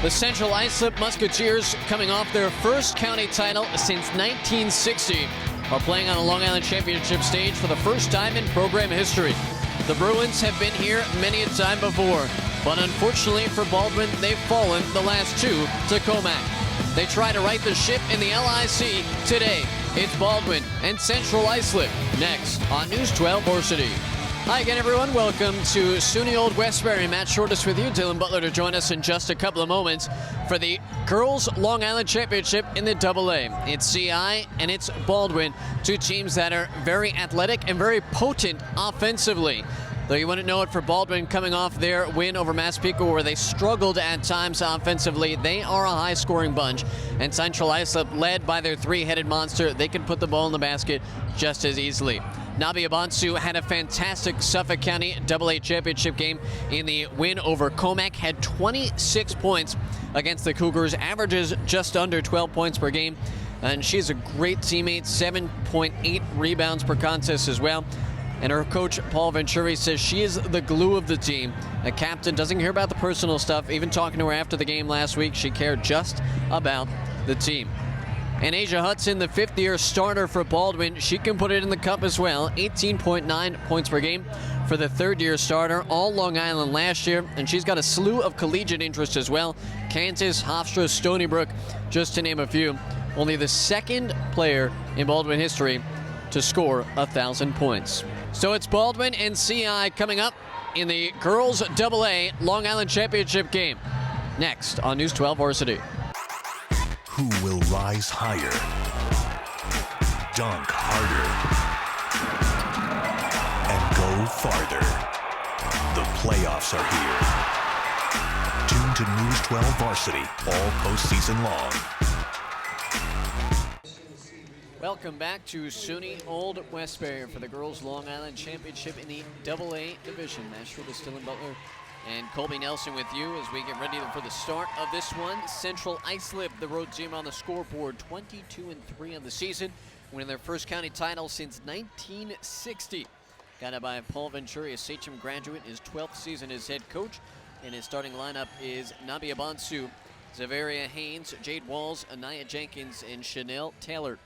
The Central Islip Musketeers, coming off their first county title since 1960, are playing on a Long Island Championship stage for the first time in program history. The Bruins have been here many a time before, but unfortunately for Baldwin, they've fallen the last two to Comac. They try to right the ship in the LIC today. It's Baldwin and Central Islip next on News 12 Varsity. Hi again, everyone. Welcome to SUNY Old Westbury. Matt Shortis with you. Dylan Butler to join us in just a couple of moments for the Girls Long Island Championship in the AA. It's CI and it's Baldwin, two teams that are very athletic and very potent offensively. Though you wouldn't know it for Baldwin coming off their win over Massapequa, where they struggled at times offensively. They are a high-scoring bunch, and Central Islip, led by their three-headed monster, they can put the ball in the basket just as easily. Nabi Abansu had a fantastic Suffolk County AA championship game in the win over Comac, had 26 points against the Cougars, averages just under 12 points per game, and she's a great teammate, 7.8 rebounds per contest as well. And her coach, Paul Venturi, says she is the glue of the team. A captain doesn't care about the personal stuff. Even talking to her after the game last week, she cared just about the team. And Asia Hudson, the fifth-year starter for Baldwin, she can put it in the cup as well. 18.9 points per game for the third-year starter, all Long Island last year. And she's got a slew of collegiate interest as well. Kansas, Hofstra, Stony Brook, just to name a few. Only the second player in Baldwin history to score 1,000 points. So it's Baldwin and CI coming up in the Girls AA Long Island Championship game. Next on News 12 Varsity. Who will rise higher, dunk harder, and go farther? The playoffs are here. Tune to News 12 Varsity all postseason long. Welcome back to SUNY Old Westbury for the Girls Long Island Championship in the AA Division. Matt Shortis, Dylan Butler, and Colby Nelson with you as we get ready for the start of this one. Central Islip, the road team on the scoreboard, 22-3 on the season, winning their first county title since 1960. Guided by Paul Venturi, a Sachem graduate, his 12th season as head coach, and his starting lineup is Nabi Abansu, Zavaria Haynes, Jade Walls, Anaya Jenkins, and Chanel Taylor.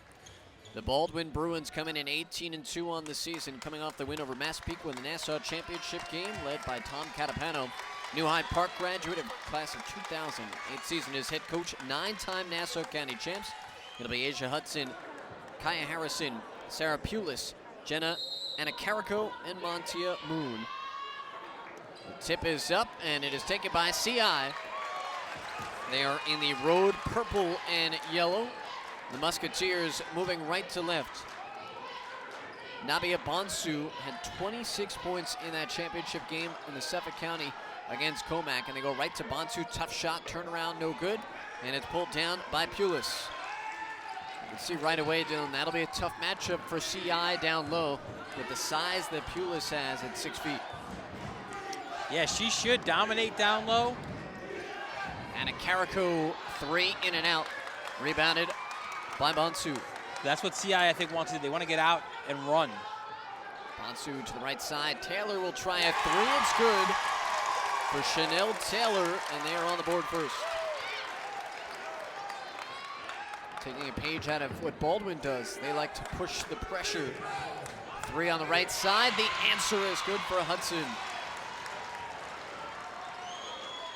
The Baldwin Bruins coming in 18-2 on the season, coming off the win over Massapequa in the Nassau Championship game, led by Tom Catapano, New Hyde Park graduate of class of 2000. 8th season as head coach, 9-time Nassau County champs. It'll be Asia Hudson, Kaya Harrison, Sarah Pulis, Jenna Anacarico, and Montia Moon. The tip is up, and it is taken by CI. They are in the road purple and yellow. The Musketeers moving right to left. Nabi Abansu had 26 points in that championship game in the Suffolk County against Comac, and they go right to Bonsu. Tough shot, turnaround, no good, and it's pulled down by Pulis. You can see right away, Dylan, that'll be a tough matchup for CI down low with the size that Pulis has at 6 feet. Yeah, she should dominate down low. And a Carico three in and out, rebounded by Bonsu. That's what CI, I think, wants to do. They want to get out and run. Bonsu to the right side. Taylor will try a three. It's good for Chanel Taylor, and they are on the board first. Taking a page out of what Baldwin does. They like to push the pressure. Three on the right side. The answer is good for Hudson.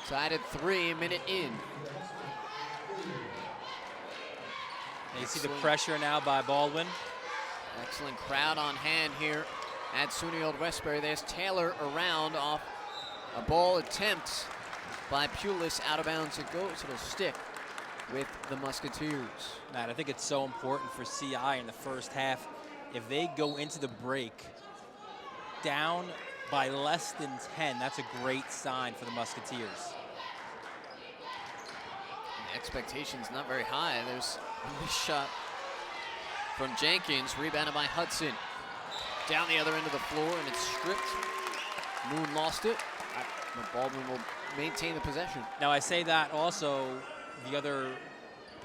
Tied at 3, a minute in. You see the pressure now by Baldwin. Excellent crowd on hand here at SUNY Old Westbury. There's Taylor around off a ball attempt by Pulis, out of bounds it goes. It'll stick with the Musketeers. Matt, I think it's so important for CI in the first half. If they go into the break down by less than 10, that's a great sign for the Musketeers. The expectation's not very high. There's a shot from Jenkins, rebounded by Hudson. Down the other end of the floor, and it's stripped. Moon lost it, but Baldwin will maintain the possession. Now I say that also, the other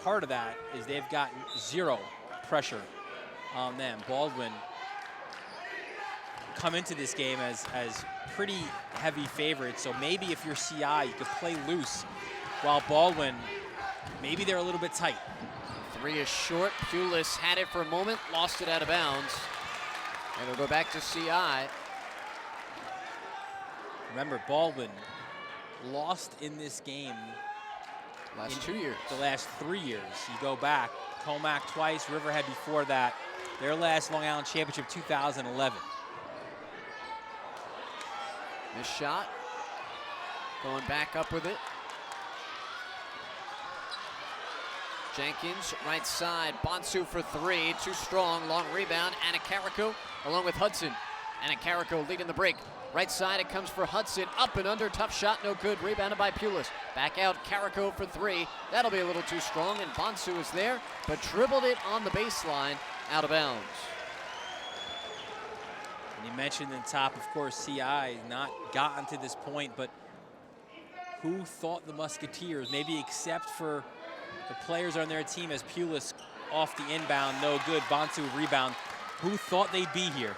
part of that is they've gotten zero pressure on them. Baldwin come into this game as pretty heavy favorites, so maybe if you're CI, you could play loose while Baldwin, maybe they're a little bit tight. 3 is short. Pulis had it for a moment, lost it out of bounds. And it'll go back to CI. Remember, Baldwin lost in this game Last 2 years. the last 3 years. You go back, Comac twice, Riverhead before that. Their last Long Island Championship, 2011. This shot. Going back up with it. Jenkins, right side. Bonsu for 3. Too strong. Long rebound. Anacarrico along with Hudson. Anacarrico leading the break. Right side, it comes for Hudson. Up and under. Tough shot. No good. Rebounded by Pulis. Back out. Carrico for 3. That'll be a little too strong. And Bonsu is there, but dribbled it on the baseline. Out of bounds. And you mentioned in top, of course, CI not gotten to this point, but who thought the Musketeers, maybe except for the players on their team as Pulis off the inbound, no good, Bonsu rebound, who thought they'd be here?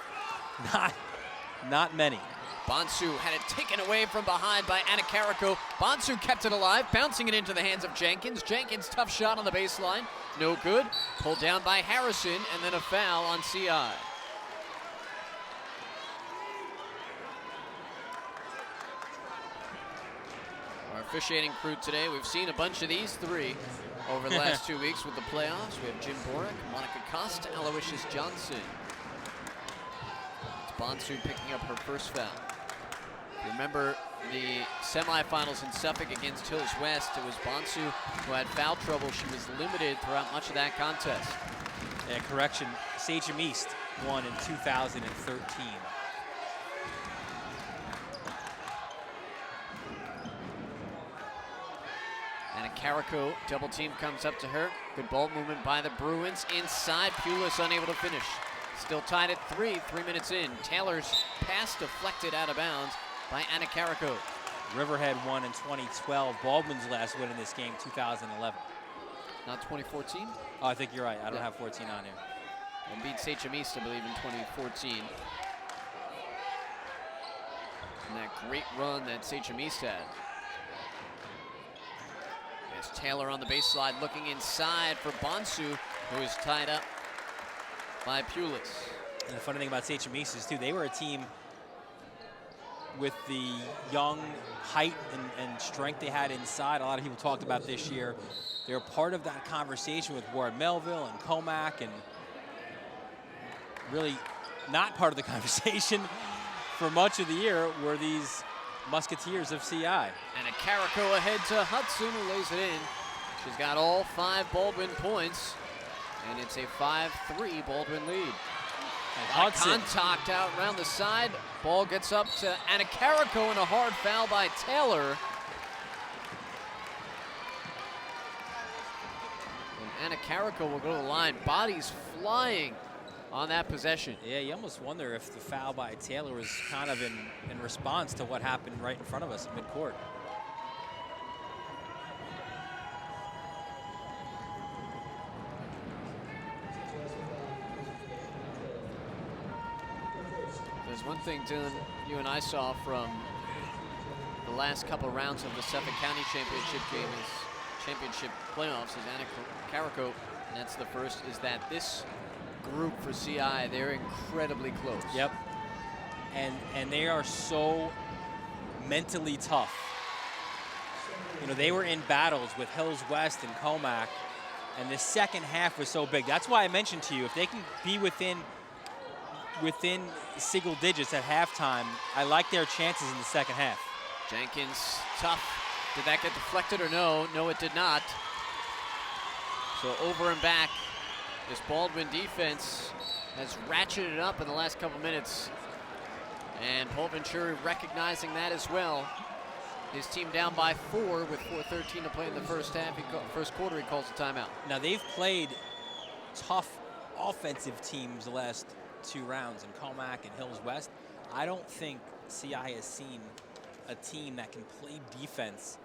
Not many. Bonsu had it taken away from behind by Anacarrico. Bonsu kept it alive, bouncing it into the hands of Jenkins. Jenkins, tough shot on the baseline. No good. Pulled down by Harrison, and then a foul on CI. Our officiating crew today, we've seen a bunch of these 3 over the last 2 weeks with the playoffs. We have Jim Borick, Monica Costa, Aloysius Johnson. It's Bonsu picking up her first foul. Remember the semifinals in Suffolk against Hills West. It was Bonsu who had foul trouble. She was limited throughout much of that contest. Yeah, correction, Sachem East won in 2013. Anacarrico, double team comes up to her. Good ball movement by the Bruins. Inside, Pulis unable to finish. Still tied at 3 minutes in. Taylor's pass deflected out of bounds by Anacarrico. Riverhead won in 2012. Baldwin's last win in this game, 2011. Not 2014? Oh, I think you're right. I don't have 14 on here. And beat Sachem East, I believe, in 2014. And that great run that Sachem East had. There's Taylor on the baseline looking inside for Bonsu, who is tied up by Pulis. And the funny thing about Sachem East is, too, they were a team with the young height and strength they had inside. A lot of people talked about this year. They were part of that conversation with Ward Melville and Comac, and really not part of the conversation for much of the year were these Musketeers of CI. And a Carrico ahead to Hudson, who lays it in. She's got all 5 Baldwin points, and it's a 5-3 Baldwin lead. Hudson. Contact out around the side. Ball gets up to Anacarrico, and a hard foul by Taylor. And Anacarrico will go to the line. Bodies flying on that possession. Yeah, you almost wonder if the foul by Taylor was kind of in response to what happened right in front of us in midcourt. There's one thing, Dylan, you and I saw from the last couple rounds of the Suffolk County Championship game, championship playoffs, is Anacarrico, and that's the first, is that this group for CI, they're incredibly close. Yep. And they are so mentally tough. You know, they were in battles with Hills West and Comac, and the second half was so big. That's why I mentioned to you, if they can be within single digits at halftime, I like their chances in the second half. Jenkins, tough. Did that get deflected or no? No, it did not. So over and back, this Baldwin defense has ratcheted up in the last couple minutes. And Paul Venturi recognizing that as well. His team down by 4 with 4:13 to play in the first half. First quarter, he calls a timeout. Now, they've played tough offensive teams the last 2 rounds in Comac and Hills West. I don't think CI has seen a team that can play defense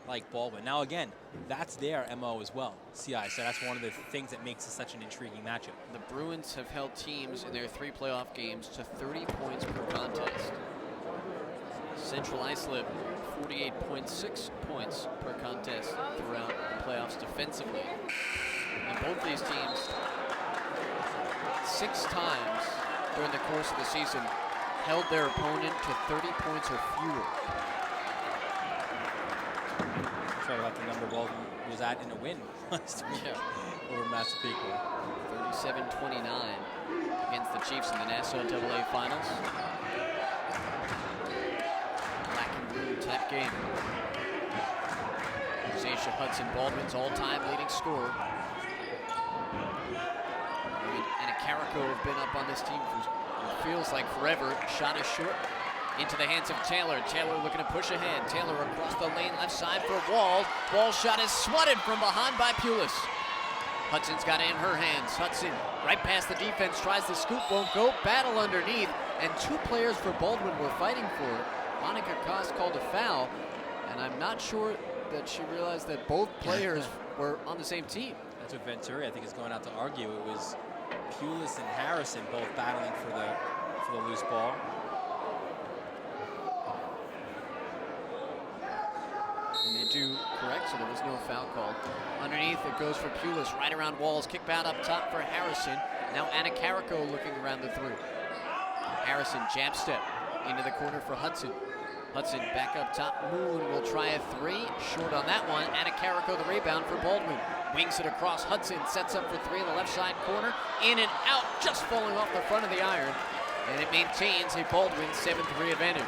like Baldwin. Now, again, that's their MO as well, CI. So that's one of the things that makes it such an intriguing matchup. The Bruins have held teams in their 3 playoff games to 30 points per contest. Central Islip, 48.6 points per contest throughout the playoffs defensively. And both these teams, 6 times during the course of the season, held their opponent to 30 points or fewer. Sorry about the number Baldwin was at in a win last week over Massapequa. 37-29 against the Chiefs in the Nassau AA Finals. Black and blue type game. Zaysha Hudson, Baldwin's all-time leading scorer. And Carrico have been up on this team for what feels like forever. Shot is short. Into the hands of Taylor. Taylor looking to push ahead. Taylor across the lane left side for Wall. Wall shot is swatted from behind by Pulis. Hudson's got it in her hands. Hudson right past the defense, tries the scoop, won't go. Battle underneath, and 2 players for Baldwin were fighting for it. Monica Koss called a foul, and I'm not sure that she realized that both players were on the same team. That's what Venturi, I think, is going out to argue. It was Pulis and Harrison both battling for the loose ball. And they do correct, so there was no foul called. Underneath, it goes for Pulis, right around Walls. Kick out up top for Harrison. Now Anna Carrico looking around the 3. Harrison, jab step into the corner for Hudson. Hudson back up top. Moon will try a 3. Short on that one. Anna Carrico the rebound for Baldwin. Wings it across. Hudson sets up for 3 in the left side corner. In and out, just falling off the front of the iron. And it maintains a Baldwin 7-3 advantage.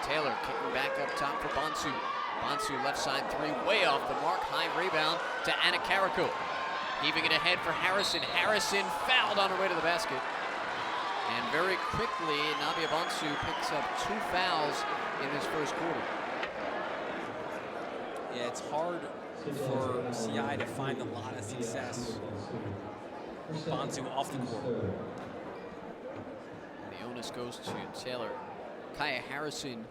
Taylor kicking back up top for Bonsu. Bonsu left side 3, way off the mark. High rebound to Anna Carrico. Heaving it ahead for Harrison. Harrison fouled on her way to the basket. And very quickly, Nabia Bonsu picks up 2 fouls in this first quarter. Yeah, it's hard for CI to find a lot of success. Bonsu off the court. The onus goes to Taylor. Kaya Harrison,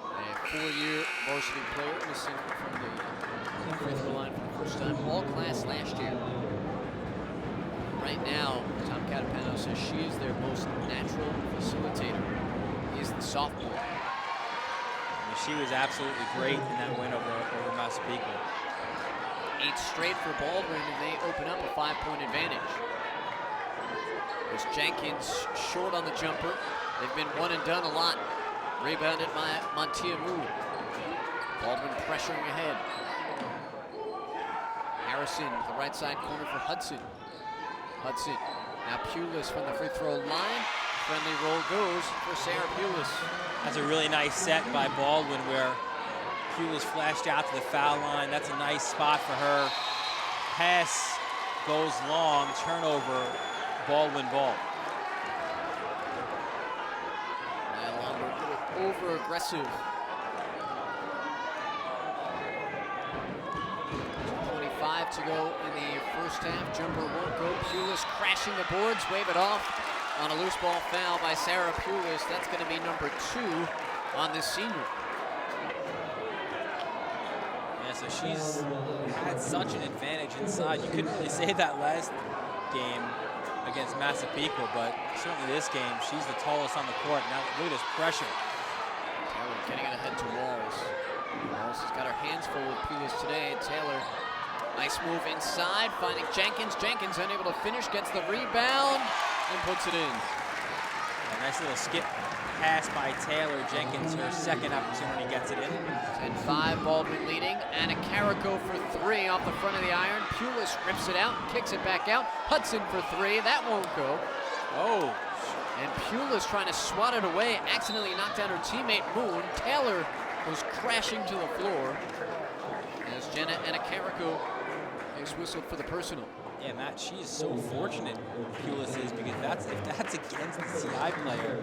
a 4-year varsity player, missing from the free throw line for the first time all class last year. Right now, Tom Catapano says she is their most natural facilitator. He is the sophomore. I mean, she was absolutely great in that win over Massapequa. 8 straight for Baldwin, and they open up a 5-point advantage. There's Jenkins short on the jumper. They've been one and done a lot. Rebounded by Montia Moon. Baldwin pressuring ahead. Harrison, the right side corner for Hudson. Hudson, now Pulis from the free throw line. Friendly roll goes for Sarah Pulis. That's a really nice set by Baldwin where Pulis flashed out to the foul line. That's a nice spot for her. Pass goes long, turnover, Baldwin ball. Over aggressive. 25 to go in the first half. Jumper won't go. Pulis crashing the boards, wave it off on a loose ball foul by Sarah Pulis. That's going to be number 2 on this senior. Yeah, so she's had such an advantage inside. You couldn't really say that last game against Massapequa, but certainly this game, she's the tallest on the court. Now look at this pressure. Taylor getting it ahead to Walls. Walls has got her hands full with Pulis today. Taylor, nice move inside, finding Jenkins. Jenkins unable to finish, gets the rebound, and puts it in. A nice little skip pass by Taylor. Jenkins, her second opportunity, gets it in. 10-5, Baldwin leading. Anna Carrico for 3 off the front of the iron. Pulis rips it out, kicks it back out. Hudson for 3, that won't go. Oh. And Pulis trying to swat it away, accidentally knocked down her teammate Moon. Taylor was crashing to the floor as Anna Carrico is whistled for the personal. Yeah, Matt, she is so fortunate, Pulis is, because if that's against the CI player,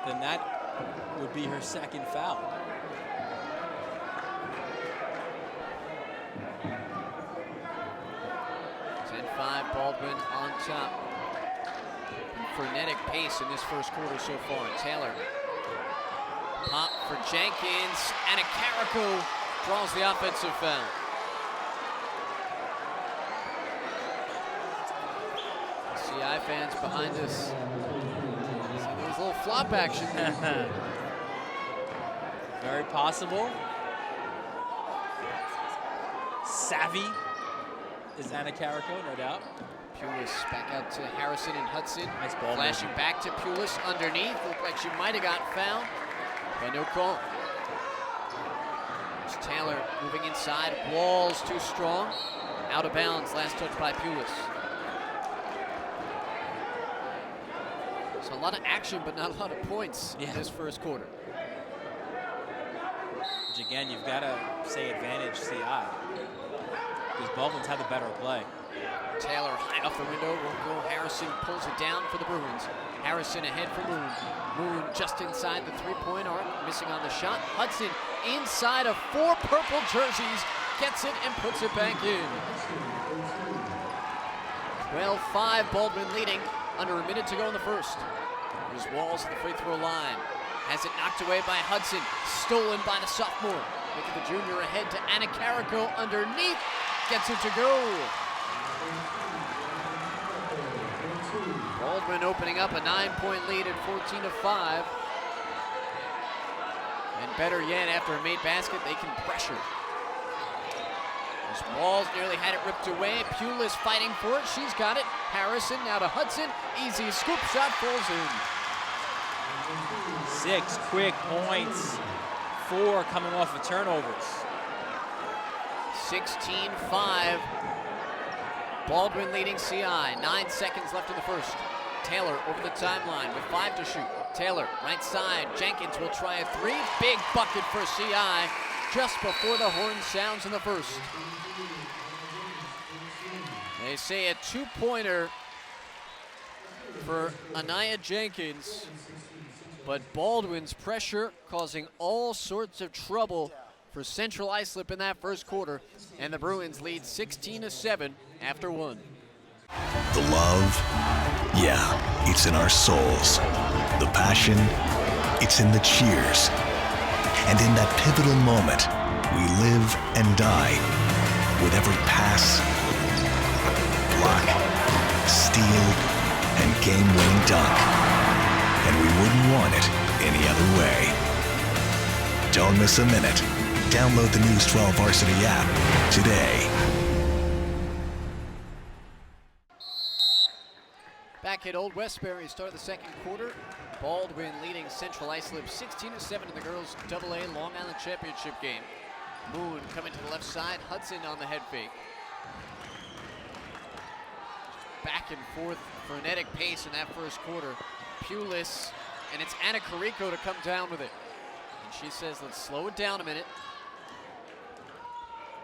then that would be her second foul. Baldwin on top. Frenetic pace in this first quarter so far. Taylor, pop for Jenkins, and a Carrico draws the offensive foul. CI fans behind us. So there's little flop action. Very possible. Savvy is Anna Carrico, no doubt. Pulis back out to Harrison and Hudson. Nice ball Flashing movement. back to Pulis underneath. Looked like she might have got fouled, but no call. There's Taylor moving inside. Walls too strong. Out of bounds. Last touch by Pulis. So a lot of action, but not a lot of points in this first quarter. Which again, you've got to say advantage CI. Because Baldwin's had the better play. Taylor high off the window, won't go. Harrison pulls it down for the Bruins. Harrison ahead for Moon. Moon just inside the three-point arc, missing on the shot. Hudson inside of 4 purple jerseys, gets it and puts it back in. 12-5, Baldwin leading, under a minute to go in the first. There's Walls at the free throw line. Has it knocked away by Hudson, stolen by the sophomore. Look at the junior ahead to Anna Carrico underneath, gets it to go. Baldwin opening up a 9-point lead at 14-5. And better yet, after a made basket, they can pressure. This Walls nearly had it ripped away. Pulis fighting for it. She's got it. Harrison now to Hudson. Easy scoop shot, falls in. 6 quick points. 4 coming off of turnovers. 16-5. Baldwin leading CI. 9 seconds left in the first. Taylor over the timeline with 5 to shoot. Taylor, right side. Jenkins will try a 3. Big bucket for CI just before the horn sounds in the first. They say a 2-pointer for Anaya Jenkins, but Baldwin's pressure causing all sorts of trouble for Central Islip in that first quarter, and the Bruins lead 16-7 after 1. The love, yeah, it's in our souls. The passion, it's in the cheers. And in that pivotal moment, we live and die with every pass, block, steal, and game-winning dunk. And we wouldn't want it any other way. Don't miss a minute. Download the News 12 Varsity app today. Back at Old Westbury, start of the second quarter. Baldwin leading Central Islip 16-7 in the girls' AA Long Island Championship game. Moon coming to the left side, Hudson on the head fake. Back and forth, frenetic pace in that first quarter. Pulis, and it's Anna Carrico to come down with it. And she says, let's slow it down a minute.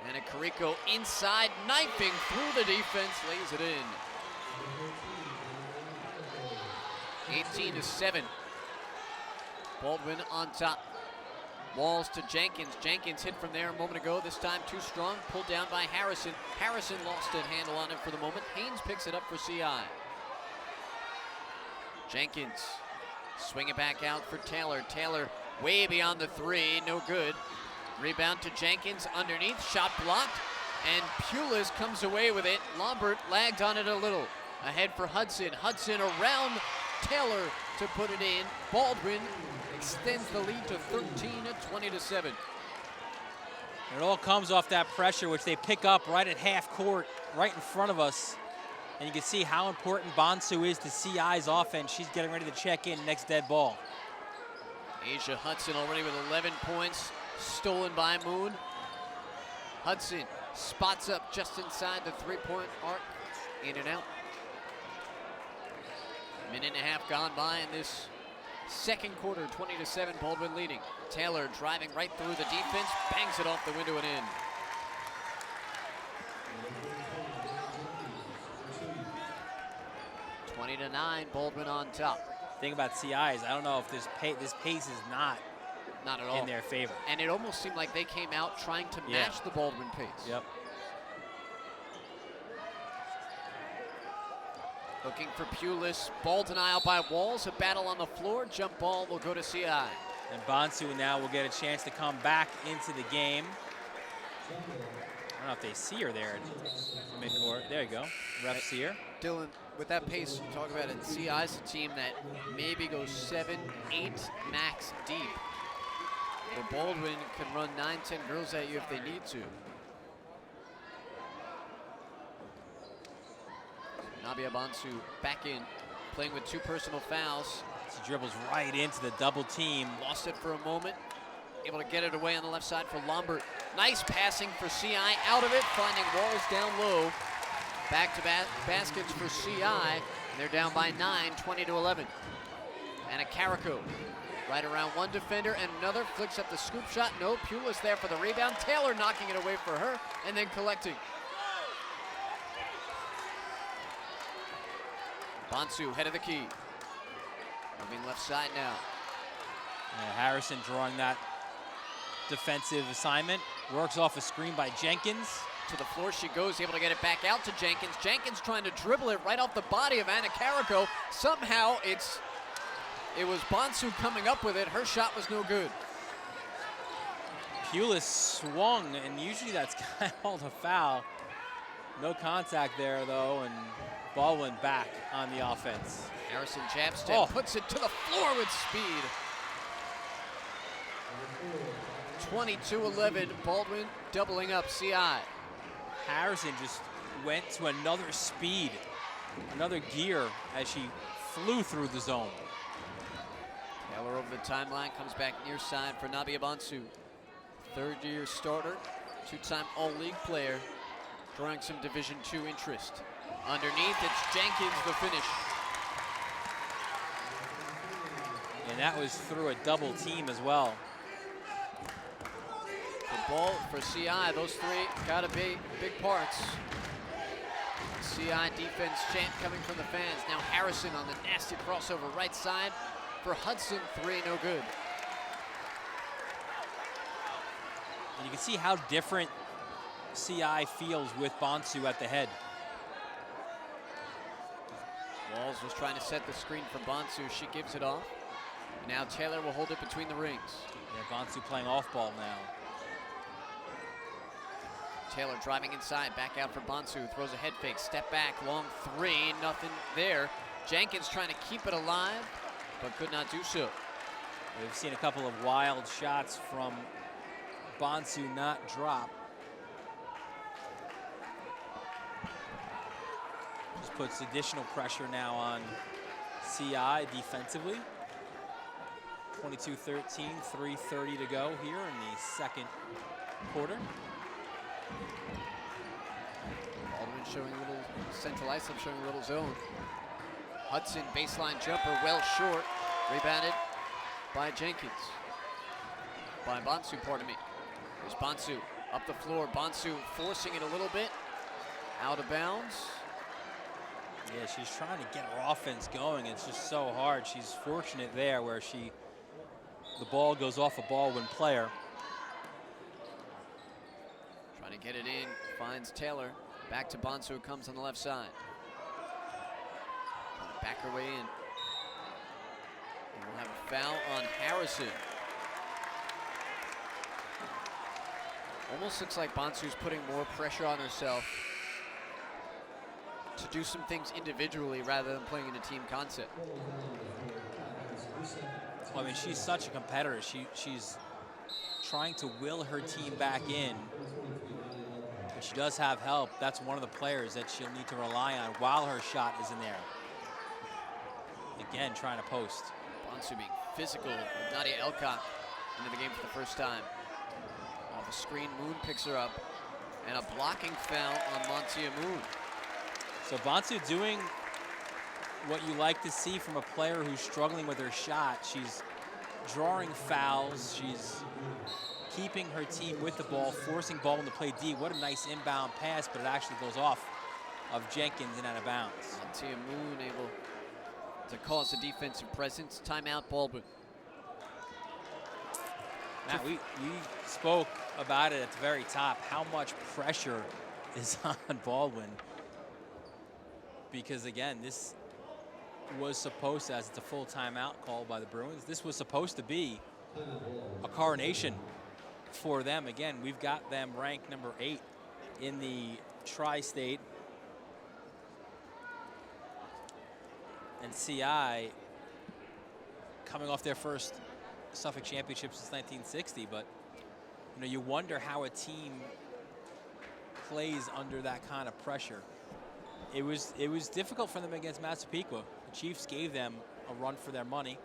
Anna Carrico inside, knifing through the defense, lays it in. 18-7. Baldwin on top. Walls to Jenkins. Jenkins hit from there a moment ago. This time too strong. Pulled down by Harrison. Harrison lost a handle on it for the moment. Haynes picks it up for CI. Jenkins swing it back out for Taylor. Taylor way beyond the 3. No good. Rebound to Jenkins underneath. Shot blocked. And Pulis comes away with it. Lombard lagged on it a little. Ahead for Hudson. Hudson around Taylor to put it in. Baldwin extends the lead to 13 at 20-7. It all comes off that pressure, which they pick up right at half court, right in front of us. And you can see how important Bonsu is to CI's offense. She's getting ready to check in next dead ball. Asia Hudson already with 11 points, stolen by Moon. Hudson spots up just inside the 3-point arc, in and out. Minute and a half gone by in this second quarter, 20-7, Baldwin leading. Taylor driving right through the defense, bangs it off the window and in. to 9, Baldwin on top. The thing about CI is I don't know if this pace is not at all in their favor. And it almost seemed like they came out trying to match the Baldwin pace. Yep. Looking for Pulis, ball denial by Walls, a battle on the floor, jump ball will go to CI. And Bonsu now will get a chance to come back into the game. don't know if they see her there in midcourt. There you go. Ref see her. Dylan, with that pace, you talk about it. CI's a team that maybe goes 7, 8 max deep. But Baldwin can run 9, 10 girls at you if they need to. Nabia Bonsu back in, playing with 2 personal fouls. She dribbles right into the double team. Lost it for a moment. Able to get it away on the left side for Lombard. Nice passing for CI, out of it, finding Walls down low. Back-to-back baskets for CI, and they're down by 9, 20-11. And a Carrico right around one defender, and another flicks up the scoop shot. No, Pulis there for the rebound. Taylor knocking it away for her, and then collecting. Bonsu, head of the key. Moving left side now. Harrison drawing that defensive assignment. Works off a screen by Jenkins. To the floor she goes, able to get it back out to Jenkins. Jenkins trying to dribble it right off the body of Anna Carrico. Somehow it was Bonsu coming up with it. Her shot was no good. Pulis swung, and usually that's called a foul. No contact there, though, and Baldwin back on the offense. Harrison jab step, puts it to the floor with speed. 22-11, Baldwin doubling up CI. Harrison just went to another speed, another gear as she flew through the zone. Taylor over the timeline, comes back near side for Nabia Bonsu. Third-year starter, 2-time All-League player, drawing some Division II interest. Underneath, it's Jenkins, the finish. And that was through a double team as well. The ball for CI, those 3 gotta be big parts. CI defense chant coming from the fans. Now Harrison on the nasty crossover right side for Hudson, 3, no good. And you can see how different CI feels with Bonsu at the head. Walls was trying to set the screen for Bonsu. She gives it off. Now Taylor will hold it between the rings. Yeah, Bonsu playing off ball now. Taylor driving inside, back out for Bonsu, throws a head fake, step back, long 3, nothing there. Jenkins trying to keep it alive, but could not do so. We've seen a couple of wild shots from Bonsu not drop. Just puts additional pressure now on CI defensively. 22-13, 3:30 to go here in the second quarter. Baldwin showing a little, Central Islip showing a little zone. Hudson, baseline jumper, well short. Rebounded by Jenkins. By Bonsu, pardon me. There's Bonsu up the floor. Bonsu forcing it a little bit. Out of bounds. Yeah, she's trying to get her offense going. It's just so hard. She's fortunate there where the ball goes off a Baldwin player. Trying to get it in, finds Taylor. Back to Bonsu, who comes on the left side. Trying to back her way in. And we'll have a foul on Harrison. Almost looks like Bonsu's putting more pressure on herself to do some things individually rather than playing in a team concept. Well, I mean, she's such a competitor. She's trying to will her team back in, but she does have help. That's one of the players that she'll need to rely on while her shot is in there. Again, trying to post. Bonsu being physical with Nadia Elcock into the game for the first time. Off a screen, Moon picks her up, and a blocking foul on Montia Moon. So Bonsu doing what you like to see from a player who's struggling with her shot. She's drawing fouls. She's keeping her team with the ball, forcing Baldwin to play D. What a nice inbound pass, but it actually goes off of Jenkins and out of bounds. Montia Moon able to cause a defensive presence. Timeout, Baldwin. Matt, we spoke about it at the very top, how much pressure is on Baldwin. Because again, this was supposed to, as it's a full timeout called by the Bruins, this was supposed to be a coronation for them. Again, we've got them ranked number 8 in the tri-state. And CI coming off their first Suffolk championship since 1960, but you know, you wonder how a team plays under that kind of pressure. It was difficult for them against Massapequa. The Chiefs gave them a run for their money.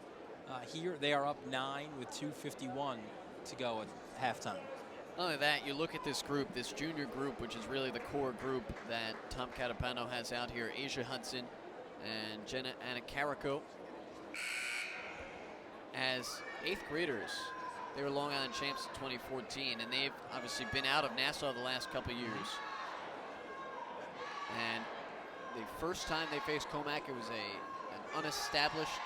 Here they are up 9 with 2:51 to go at halftime. Not only that, you look at this group, this junior group, which is really the core group that Tom Catapano has out here. Asia Hudson and Jenna Anacarico as 8th graders. They were Long Island champs in 2014, and they've obviously been out of Nassau the last couple years. And the first time they faced Comac, it was an unestablished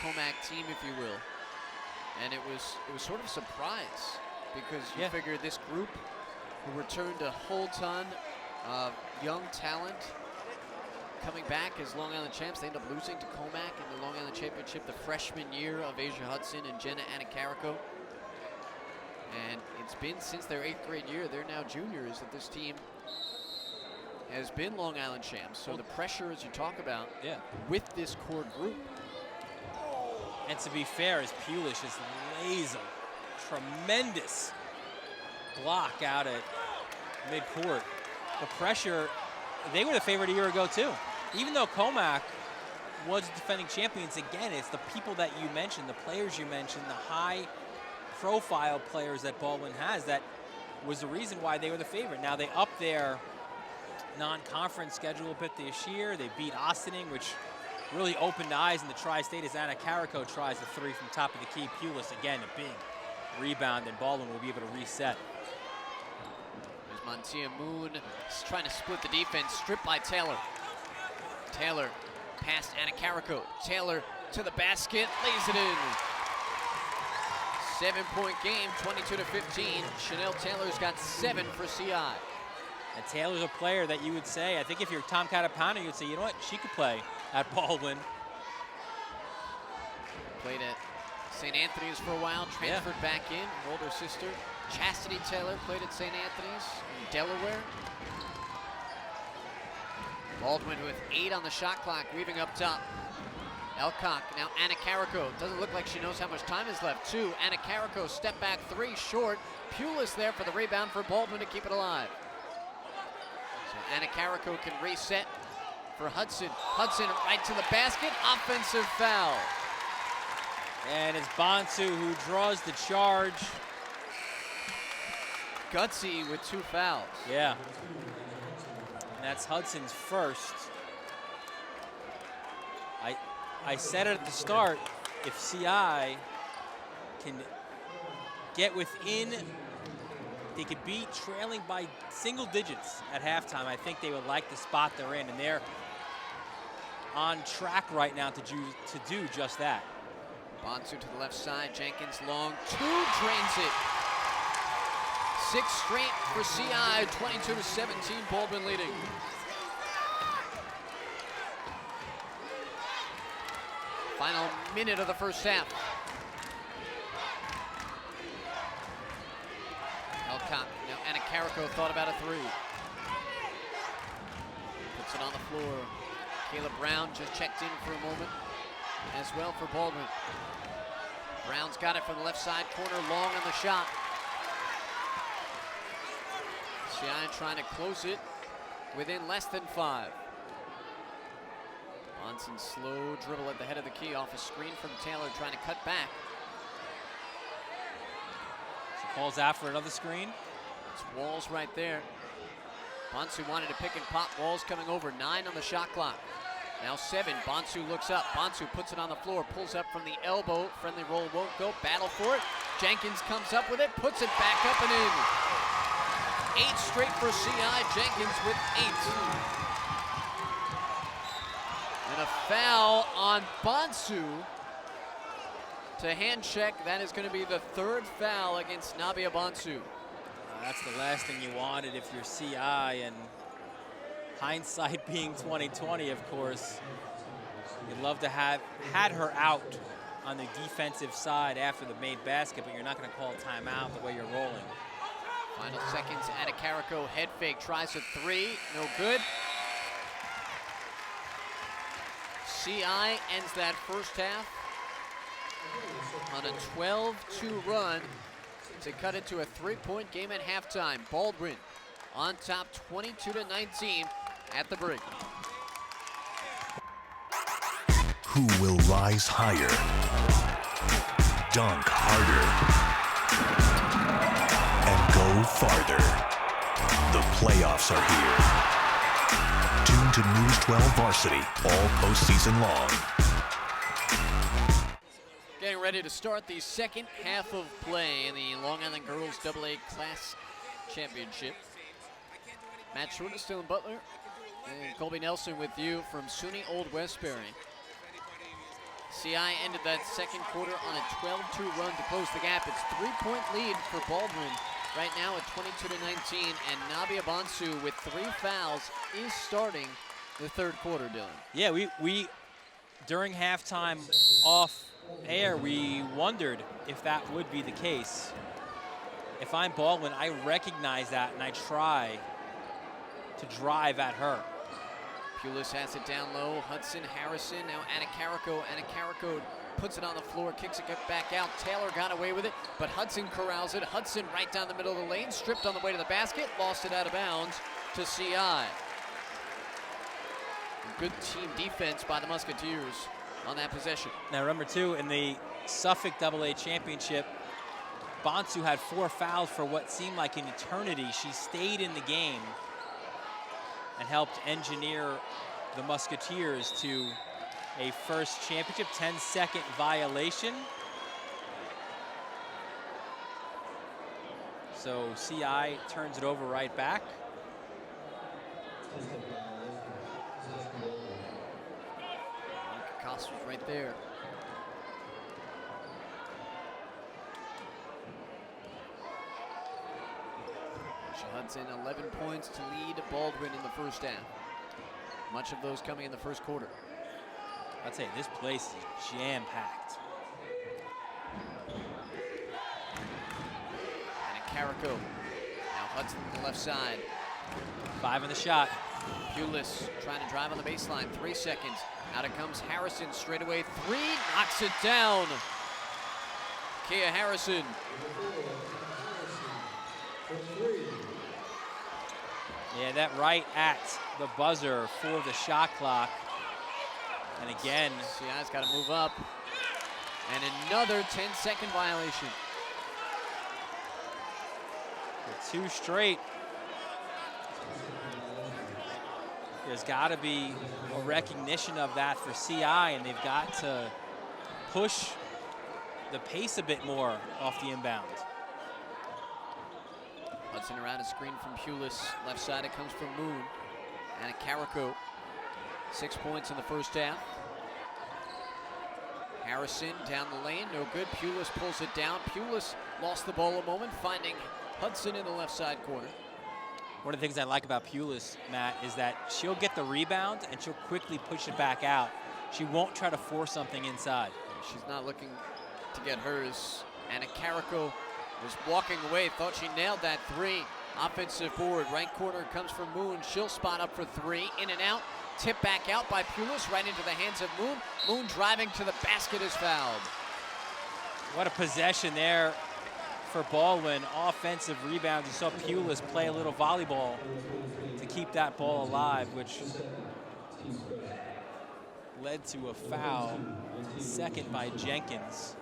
Comac team, if you will. And it was sort of a surprise, because you figured this group who returned a whole ton of young talent coming back as Long Island champs. They end up losing to Comac in the Long Island championship the freshman year of Asia Hudson and Jenna Anacarico. And it's been since their 8th grade year, they're now juniors, that this team has been Long Island champs. So the pressure, as you talk about, with this core group. And to be fair, as Pulish just lays a tremendous block out at midcourt. The pressure, they were the favorite a year ago too. Even though Comac was defending champions, again, it's the people that you mentioned, the players you mentioned, the high profile players that Baldwin has, that was the reason why they were the favorite. Now they upped their non-conference schedule a bit this year. They beat Ossining, which really opened eyes in the tri-state as Anacarico tries the 3 from top of the key. Pulis, again, a big rebound, and Baldwin will be able to reset. There's Montia Moon trying to split the defense, stripped by Taylor. Taylor past Anacarico. Taylor to the basket, lays it in. 7-point game, 22-15. Chanel Taylor's got 7 for CI. And Taylor's a player that you would say, I think if you're Tom Catapano, you would say, you know what, she could play at Baldwin. Played at St. Anthony's for a while, transferred back in, older sister. Chastity Taylor played at St. Anthony's in Delaware. Baldwin with 8 on the shot clock, weaving up top. Elcock, now Anacarico. Doesn't look like she knows how much time is left. 2, Anacarico, step back 3, short. Pulis there for the rebound for Baldwin to keep it alive. So Anacarico can reset for Hudson. Hudson right to the basket, offensive foul. And it's Bonsu who draws the charge. Gutsy with 2 fouls. Yeah. And that's Hudson's first. I said it at the start, if CI can get within, they could be trailing by single digits at halftime. I think they would like the spot they're in, and they're on track right now to do just that. Bonsu to the left side, Jenkins long, 2, drains it. 6 straight for CI, 22-17, Baldwin leading. Final minute of the first half. Elcock, now Anacarico thought about a 3. Puts it on the floor. Caleb Brown just checked in for a moment as well for Baldwin. Brown's got it from the left side corner, long on the shot. Cheyenne trying to close it within less than 5. Bonson slow dribble at the head of the key off a screen from Taylor, trying to cut back. She calls out for another screen. It's Walls right there. Bonsu wanted to pick and pop. Walls coming over, 9 on the shot clock. Now 7, Bonsu looks up. Bonsu puts it on the floor, pulls up from the elbow. Friendly roll won't go, battle for it. Jenkins comes up with it, puts it back up and in. 8 straight for CI, Jenkins with 8. And a foul on Bonsu to hand check. That is going to be the 3rd foul against Nabia Bonsu. That's the last thing you wanted if you're CI, and hindsight being 2020, of course. You'd love to have had her out on the defensive side after the made basket, but you're not going to call a timeout the way you're rolling. Final seconds, Anna Carrico, head fake, tries a three, no good. CI ends that first half on a 12-2 run to cut it to a 3-point game at halftime. Baldwin on top 22-19 at the break. Who will rise higher, dunk harder, and go farther? The playoffs are here. Tune to News 12 Varsity all postseason long. Getting ready to start the second half of play in the Long Island Girls AA Class Championship. Matt Shorter, still in Butler, and Colby Nelson with you from SUNY Old Westbury. CI ended that second quarter on a 12-2 run to close the gap. It's 3-point lead for Baldwin right now at 22-19, and Nabia Bonsu with 3 fouls is starting the third quarter, Dylan. Yeah, we during halftime off air, we wondered if that would be the case. If I'm Baldwin, I recognize that and I try to drive at her. Pulis has it down low. Hudson, Harrison, now Anna Carrico. Anna Carrico puts it on the floor, kicks it back out. Taylor got away with it, but Hudson corrals it. Hudson right down the middle of the lane, stripped on the way to the basket, lost it out of bounds to CI. Good team defense by the Musketeers on that possession. Now remember too, in the Suffolk AA Championship, Bonsu had 4 fouls for what seemed like an eternity. She stayed in the game and helped engineer the Musketeers to a first championship, 10-second violation. So CI turns it over right back. Cost was right there. Hudson, 11 points to lead Baldwin in the first half. Much of those coming in the first quarter. I'd say this place is jam-packed. And a Carrico. Now Hudson on the left side. 5 in the shot. Pulis trying to drive on the baseline. 3 seconds. Out it comes Harrison straight away. 3, knocks it down. Kia Harrison. Yeah, that right at the buzzer for the shot clock. And again, CI's got to move up. And another 10-second violation. 2 straight. There's got to be a recognition of that for CI, and they've got to push the pace a bit more off the inbound. Hudson around a screen from Pulis. Left side it comes from Moon. And a Carrico. 6 points in the first half. Harrison down the lane, no good. Pulis pulls it down. Pulis lost the ball a moment, finding Hudson in the left side corner. One of the things I like about Pulis, Matt, is that she'll get the rebound and she'll quickly push it back out. She won't try to force something inside. She's not looking to get hers. And a Carrico was walking away, thought she nailed that 3. Offensive board, right corner comes from Moon. She'll spot up for 3, in and out. Tip back out by Pulis, right into the hands of Moon. Moon driving to the basket is fouled. What a possession there for Baldwin. Offensive rebound. You saw Pulis play a little volleyball to keep that ball alive, which led to a foul. Second by Jenkins.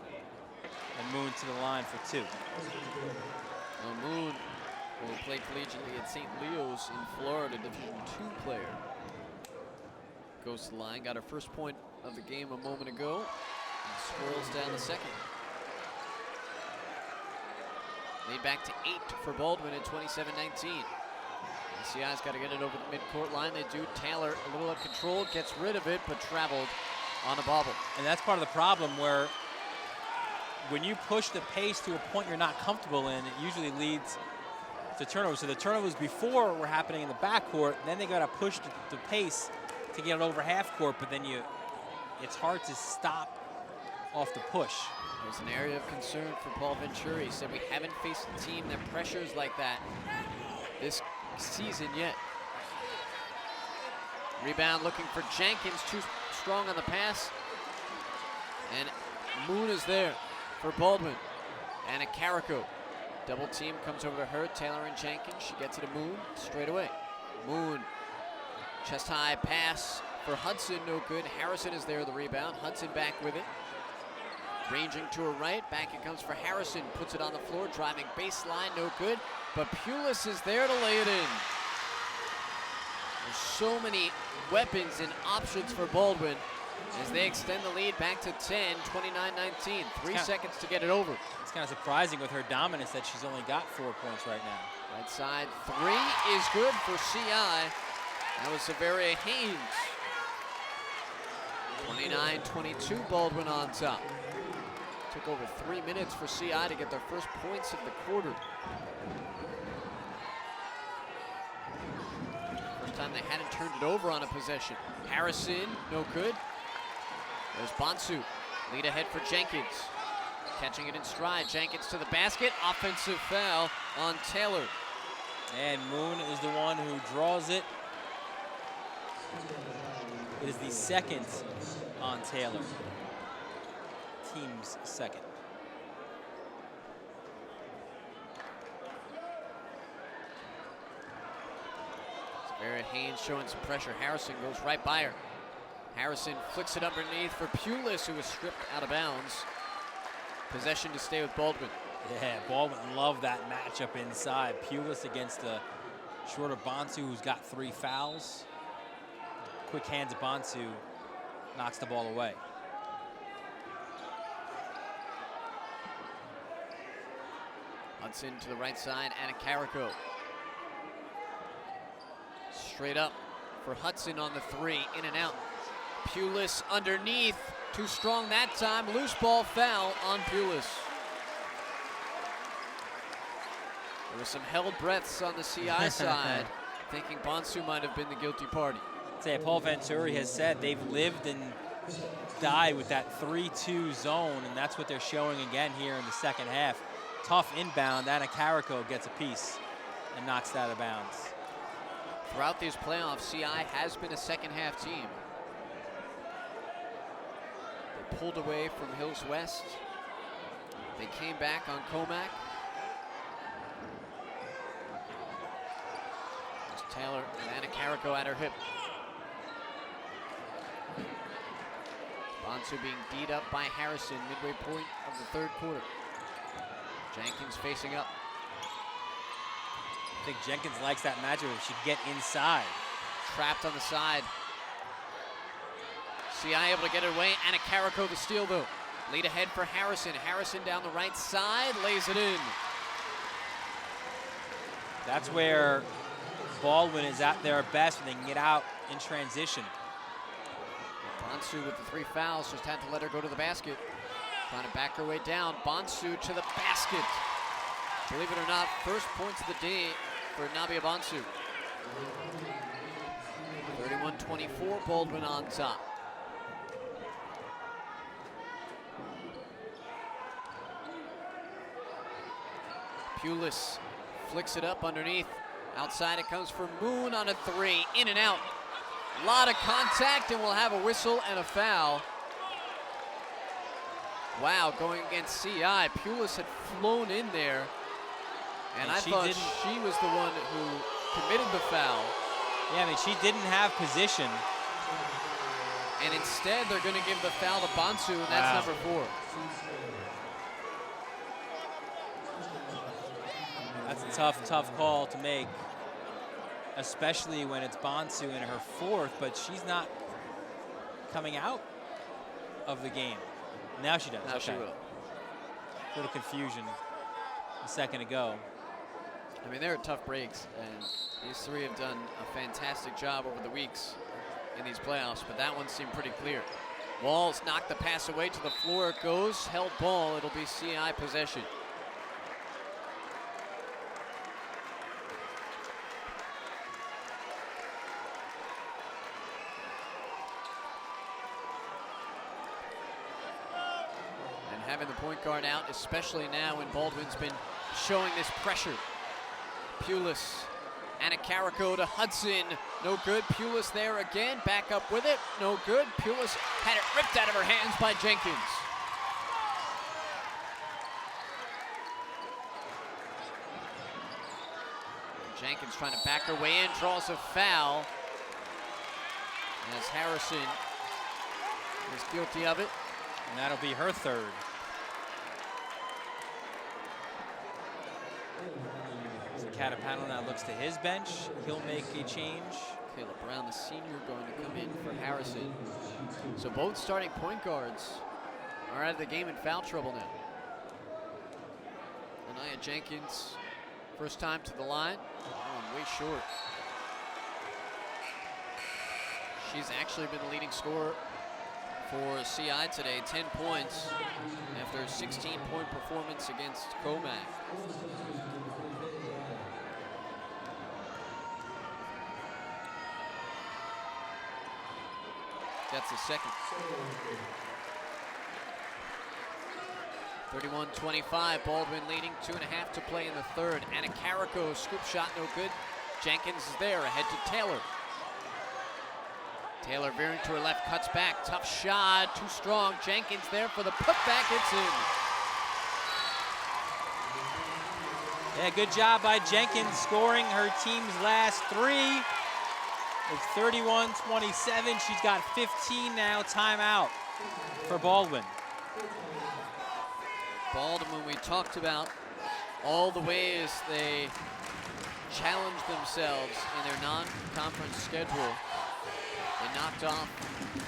And Moon to the line for 2. Well, Moon will play collegiately at St. Leo's in Florida, Division II player. Goes to the line, got her first point of the game a moment ago, and swirls down the second. Lead back to 8 for Baldwin at 27-19. CI's got to get it over the midcourt line. They do. Taylor a little out of control, gets rid of it, but traveled on a bobble. And that's part of the problem, where when you push the pace to a point you're not comfortable in, it usually leads to turnovers. So the turnovers before were happening in the backcourt, then they got to push the pace to get it over half court, but then it's hard to stop off the push. There's an area of concern for Paul Venturi. He said we haven't faced a team that pressures like that this season yet. Rebound looking for Jenkins, too strong on the pass. And Moon is there for Baldwin. Anna Carrico. Double team comes over to her, Taylor and Jenkins. She gets it to Moon straight away. Moon, chest high pass for Hudson, no good. Harrison is there, the rebound. Hudson back with it. Ranging to her right, back it comes for Harrison. Puts it on the floor, driving baseline, no good. But Pulis is there to lay it in. There's so many weapons and options for Baldwin as they extend the lead back to 10, 29-19. 3 seconds to get it over. It's kind of surprising with her dominance that she's only got 4 points right now. Right side 3 is good for CI. That was Severia Haynes. 29-22, Baldwin on top. Took over 3 minutes for CI to get their first points of the quarter. First time they hadn't turned it over on a possession. Harrison, no good. There's Bonsu. Lead ahead for Jenkins. Catching it in stride. Jenkins to the basket. Offensive foul on Taylor. And Moon is the one who draws it. It is the second on Taylor. Team's second. Severia Haynes showing some pressure. Harrison goes right by her. Harrison flicks it underneath for Pulis, who was stripped out of bounds. Possession to stay with Baldwin. Yeah, Baldwin loved that matchup inside. Pulis against the shorter Bonsu, who's got 3 fouls. Quick hands of Bonsu knocks the ball away. Hudson to the right side, Anna Carrico. Straight up for Hudson on the 3, in and out. Pulis underneath, too strong that time. Loose ball foul on Pulis. There were some held breaths on the CI side, thinking Bonsu might have been the guilty party. Say, Paul Venturi has said they've lived and died with that 3-2 zone, and that's what they're showing again here in the second half. Tough inbound. Anna Carrico gets a piece and knocks that out of bounds. Throughout these playoffs, CI has been a second half team. They pulled away from Hills West. They came back on Comac. There's Taylor and Anna Carrico at her hip. Bonsu being beat up by Harrison midway point of the 3rd quarter. Jenkins facing up. I think Jenkins likes that matchup. If she get inside. Trapped on the side. CI able to get it away. Anna Carrico the steal though. Lead ahead for Harrison. Harrison down the right side, lays it in. That's where Baldwin is at their best when they can get out in transition. Bonsu with the 3 fouls, just had to let her go to the basket. Trying to back her way down. Bonsu to the basket. Believe it or not, first points of the day for Nabia Bonsu. 31-24, Baldwin on top. Pulis flicks it up underneath. Outside it comes for Moon on a 3, in and out. A lot of contact, and we'll have a whistle and a foul. Wow, going against CI. Pulis had flown in there, and I thought she was the one who committed the foul. Yeah, I mean, she didn't have position. And instead, they're going to give the foul to Bonsu, and that's number 4. That's a tough call to make, especially when it's Bonsu in her 4th, but she's not coming out of the game. Now she does. Now she will. A little confusion a second ago. I mean, there are tough breaks, and these 3 have done a fantastic job over the weeks in these playoffs, but that one seemed pretty clear. Walls knocked the pass away to the floor. It goes, held ball. It'll be CI possession. having the point guard out, especially now when Baldwin's been showing this pressure. Pulis, Anacarico to Hudson, no good. Pulis there again, back up with it, no good. Pulis had it ripped out of her hands by Jenkins. Jenkins trying to back her way in, draws a foul. As Harrison is guilty of it. And that'll be her third. So Catapano now looks to his bench. He'll make a change. Caleb Brown, the senior, going to come in for Harrison. So both starting point guards are out of the game in foul trouble now. Anaya Jenkins, first time to the line. Oh, way short. She's actually been the leading scorer for CI today, 10 points after a 16-point performance against Comac. That's the second. 31-25, Baldwin leading, 2.5 to play in the third. Anacarico, scoop shot, no good. Jenkins is there, ahead to Taylor. Taylor veering to her left, cuts back, tough shot, too strong. Jenkins there for the putback, it's in. Yeah, good job by Jenkins scoring her team's last three. It's 31-27, she's got 15 now, timeout for Baldwin. Baldwin, we talked about all the ways they challenge themselves in their non-conference schedule. They knocked off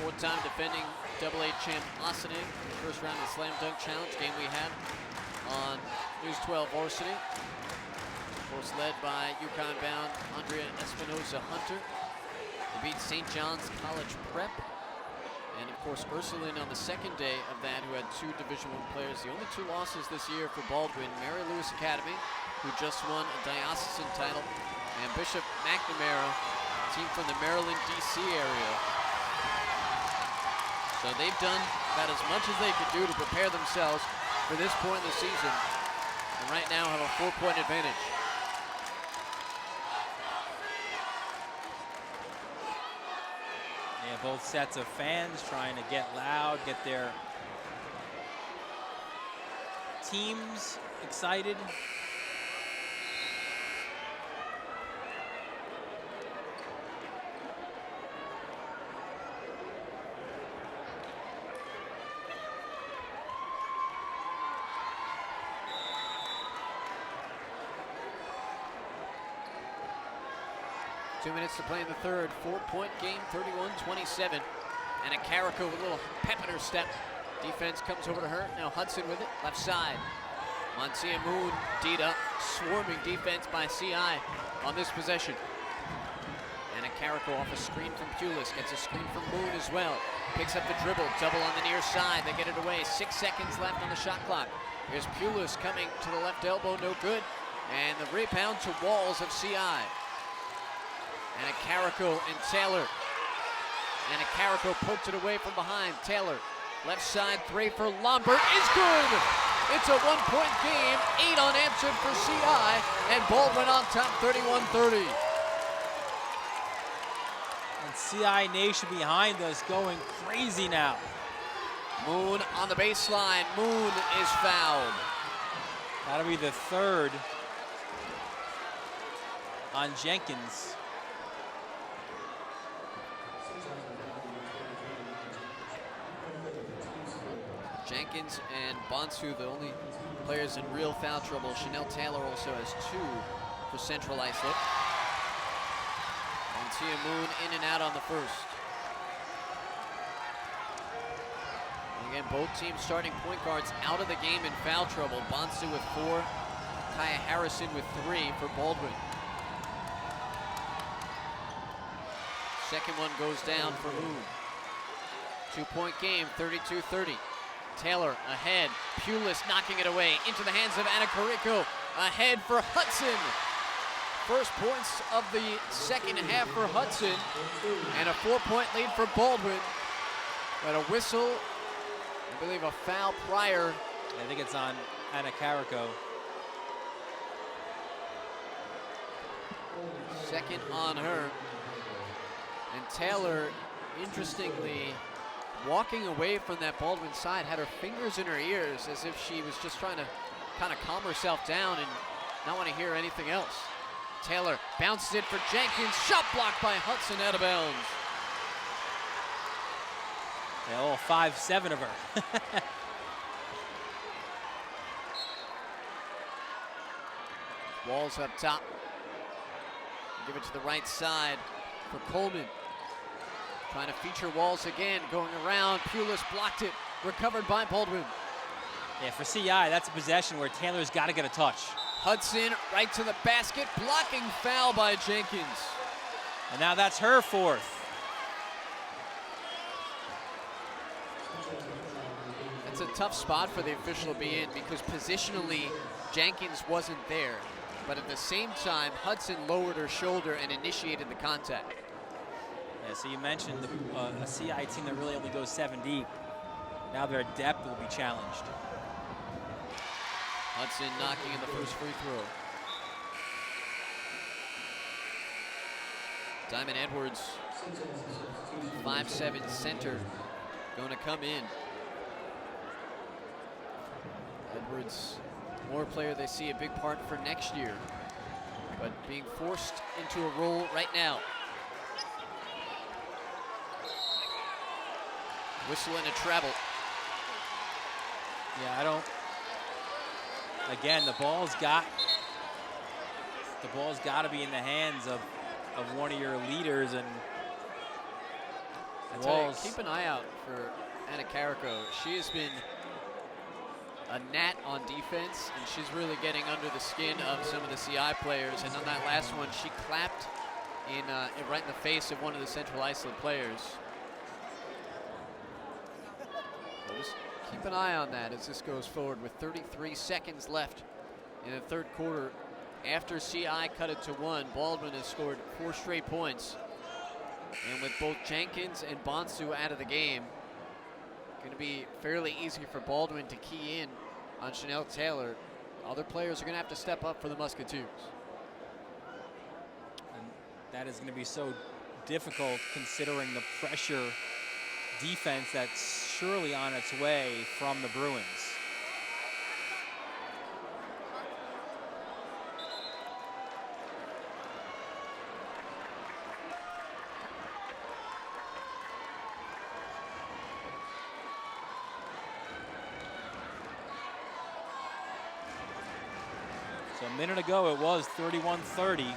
four-time defending AA champ Varsity, first round of the Slam Dunk Challenge game we had on News 12 Varsity. Of course, led by UConn-bound Andrea Espinoza-Hunter. They beat St. John's College Prep. And of course, Ursuline on the second day of that, who had two Division I players. The only two losses this year for Baldwin, Mary Louis Academy, who just won a diocesan title, and Bishop McNamara, team from the Maryland, D.C. area. So they've done about as much as they could do to prepare themselves for this point in the season, and right now have a 4-point advantage. Yeah, both sets of fans trying to get loud, get their teams excited. Two minutes to play in the third. 4-point game, 31-27. And Anacarico with a little pep in her step. Defense comes over to her. Now Hudson with it, left side. Moncia Moon, D'd up. Swarming defense by CI on this possession. Anacarico off a screen from Pulis. Gets a screen from Moon as well. Picks up the dribble, double on the near side. They get it away. 6 seconds left on the shot clock. Here's Pulis coming to the left elbow, no good. And the rebound to Walls of CI. Anacarico and Taylor. Anacarico poked it away from behind. Taylor, left side three for Lombard is good. It's a 1-point game, 8 unanswered for CI, and Baldwin on top, 31-30. And CI Nation behind us going crazy now. Moon on the baseline. Moon is fouled. That'll be the third on Jenkins. Jenkins and Bonsu, the only players in real foul trouble. Chanel Taylor also has 2 for Central Islip. Moncia Moon in and out on the first. And again, both teams starting point guards out of the game in foul trouble. Bonsu with 4, Kaya Harrison with 3 for Baldwin. Second one goes down for Moon. 2-point game, 32-30. Taylor ahead, Pulis knocking it away into the hands of Anacarico. Ahead for Hudson. First points of the second half for Hudson, and a 4-point lead for Baldwin. But a whistle, I believe a foul prior I think it's on Anna Carrico. Second on her. And Taylor, interestingly, walking away from that Baldwin side, had her fingers in her ears as if she was just trying to kind of calm herself down and not want to hear anything else. Taylor bounces it for Jenkins. Shot blocked by Hudson, out of bounds. Yeah, all 5'7" of her. Walls up top. Give it to the right side for Coleman. Trying to feature Walls again, going around. Pulis blocked it, recovered by Baldwin. Yeah, for CI, that's a possession where Taylor's got to get a touch. Hudson right to the basket, blocking foul by Jenkins. And now that's her fourth. It's a tough spot for the official to be in because positionally Jenkins wasn't there. But at the same time, Hudson lowered her shoulder and initiated the contact. Yeah, so you mentioned a CI team that really only goes 7 deep. Now their depth will be challenged. Hudson knocking in the first free throw. Diamond Edwards, 5'7" center, going to come in. Edwards, more player they see a big part for next year, but being forced into a role right now. Whistle and a travel. Yeah, I don't. Again, the ball's got to be in the hands of one of your leaders, and I tell you, keep an eye out for Anna Carrico. She has been a gnat on defense, and she's really getting under the skin of some of the CI players. And on that last one, she clapped right in the face of one of the Central Islip players. So just keep an eye on that as this goes forward with 33 seconds left in the third quarter. After CI cut it to 1, Baldwin has scored 4 straight points. And with both Jenkins and Bonsu out of the game, going to be fairly easy for Baldwin to key in on Chanel Taylor. Other players are going to have to step up for the Musketeers. And that is going to be so difficult considering the pressure defense that's surely on its way from the Bruins. So a minute ago it was 31-30.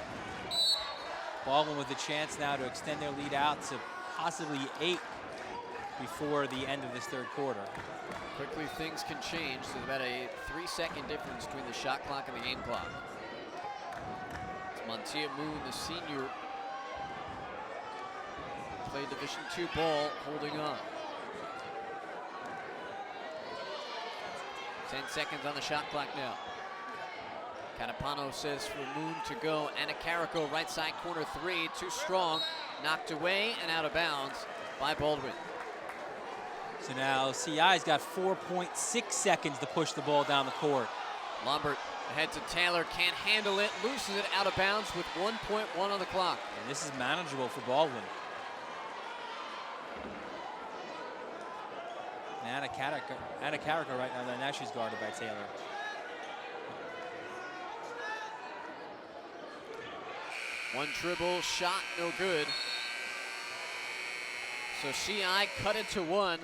Baldwin with a chance now to extend their lead out to possibly 8 before the end of this third quarter. Quickly things can change. There's about a 3-second difference between the shot clock and the game clock. It's Montia Moon, the senior, played Division II ball, holding on. 10 seconds on the shot clock now. Canapano says for Moon to go. Anna Carrico, right side corner 3, too strong. Knocked away and out of bounds by Baldwin. So now CI's got 4.6 seconds to push the ball down the court. Lombard ahead to Taylor, can't handle it, loses it out of bounds with 1.1 on the clock. And this is manageable for Baldwin. And Anna Carrico right now she's guarded by Taylor. One dribble, shot, no good. So CI cut it to 1,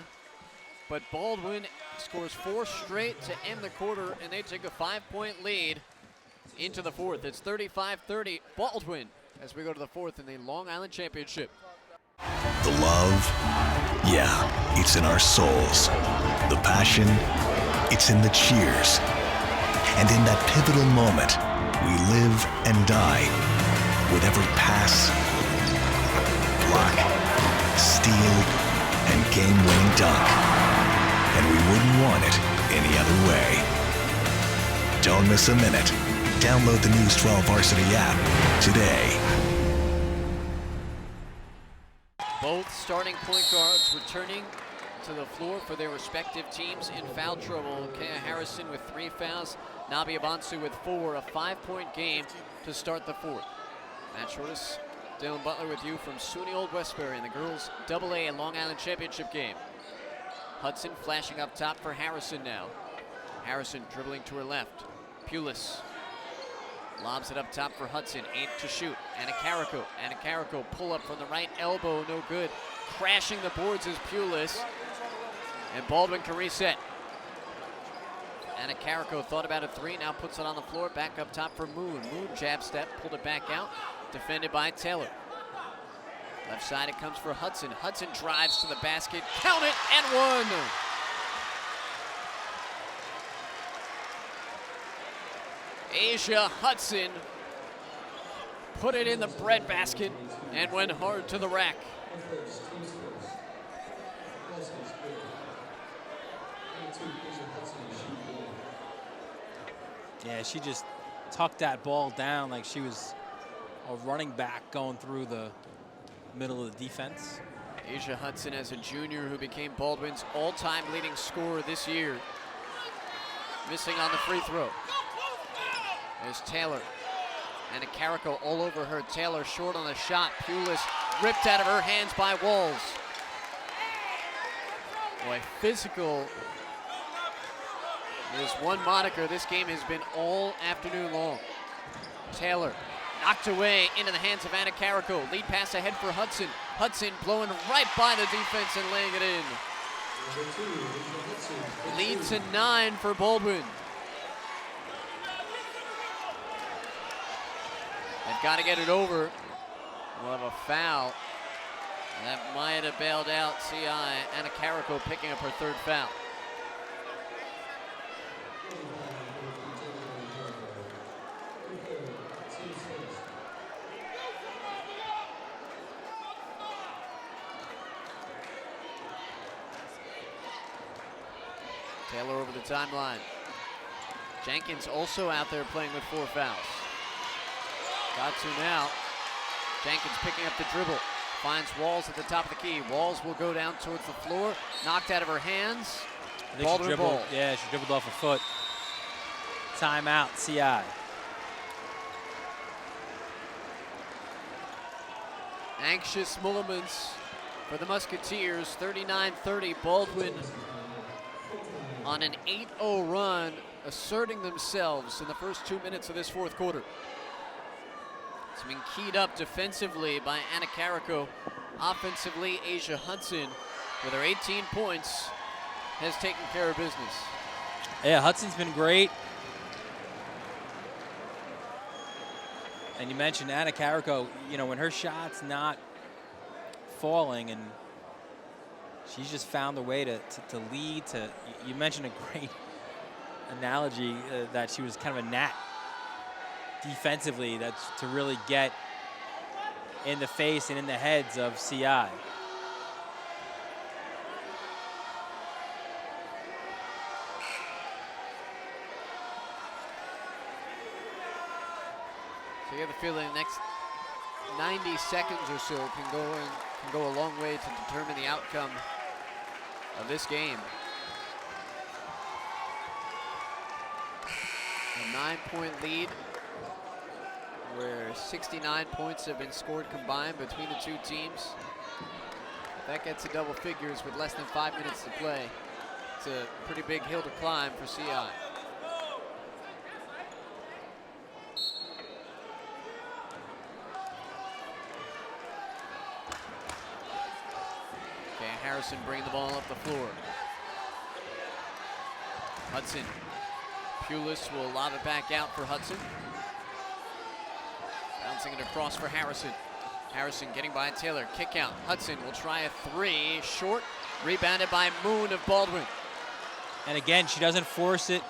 but Baldwin scores 4 straight to end the quarter, and they take a 5-point lead into the fourth. It's 35-30 Baldwin as we go to the fourth in the Long Island Championship. The love, yeah, it's in our souls. The passion, it's in the cheers. And in that pivotal moment, we live and die with every pass, block, steal, and game-winning dunk. And we wouldn't want it any other way. Don't miss a minute. Download the News 12 Varsity app today. Both starting point guards returning onto the floor for their respective teams in foul trouble. Kea Harrison with 3 fouls, Nabi Abansu with 4, a 5-point game to start the fourth. Matt Shortis, Dylan Butler with you from SUNY Old Westbury in the girls' AA Long Island Championship game. Hudson flashing up top for Harrison now. Harrison dribbling to her left. Pulis lobs it up top for Hudson, 8 to shoot. Anacarico pull up from the right elbow, no good. Crashing the boards is Pulis. And Baldwin can reset. Anacarico thought about a 3, now puts it on the floor, back up top for Moon. Moon jab step, pulled it back out, defended by Taylor. Left side it comes for Hudson. Hudson drives to the basket, count it, and 1. Asia Hudson put it in the breadbasket and went hard to the rack. Yeah, she just tucked that ball down like she was a running back going through the middle of the defense. Asia Hudson as a junior who became Baldwin's all-time leading scorer this year. Missing on the free throw. There's Taylor. Anacarico all over her. Taylor short on the shot. Pulis ripped out of her hands by Walls. Boy, physical. There's one moniker this game has been all afternoon long. Taylor knocked away into the hands of Anacarico. Lead pass ahead for Hudson. Hudson blowing right by the defense and laying it in. Lead to 9 for Baldwin. They've got to get it over. We'll have a foul. That might have bailed out CI. Anacarico picking up her 3rd foul. Taylor over the timeline. Jenkins also out there playing with 4 fouls. Got to now. Jenkins picking up the dribble. Finds Walls at the top of the key. Walls will go down towards the floor. Knocked out of her hands. Baldwin ball. Yeah, she dribbled off a foot. Timeout, CI. Anxious moments for the Musketeers. 39-30. Baldwin on an 8-0 run, asserting themselves in the first 2 minutes of this fourth quarter. It's been keyed up defensively by Anacarico. Offensively, Asia Hudson, with her 18 points, has taken care of business. Yeah, Hudson's been great. And you mentioned Anacarico, you know, when her shot's not falling and she's just found a way to lead. You mentioned a great analogy that she was kind of a gnat defensively, that's to really get in the face and in the heads of CI. So you have a feeling the next 90 seconds or so can go a long way to determine the outcome of this game. A 9-point lead, where 69 points have been scored combined between the two teams. If that gets to double figures with less than 5 minutes to play, it's a pretty big hill to climb for CI. Okay, Harrison bringing the ball up the floor. Hudson. Pulis will lob it back out for Hudson. Bouncing it across for Harrison. Harrison getting by Taylor. Kick out. Hudson will try a 3. Short. Rebounded by Moon of Baldwin. And again, she doesn't force it.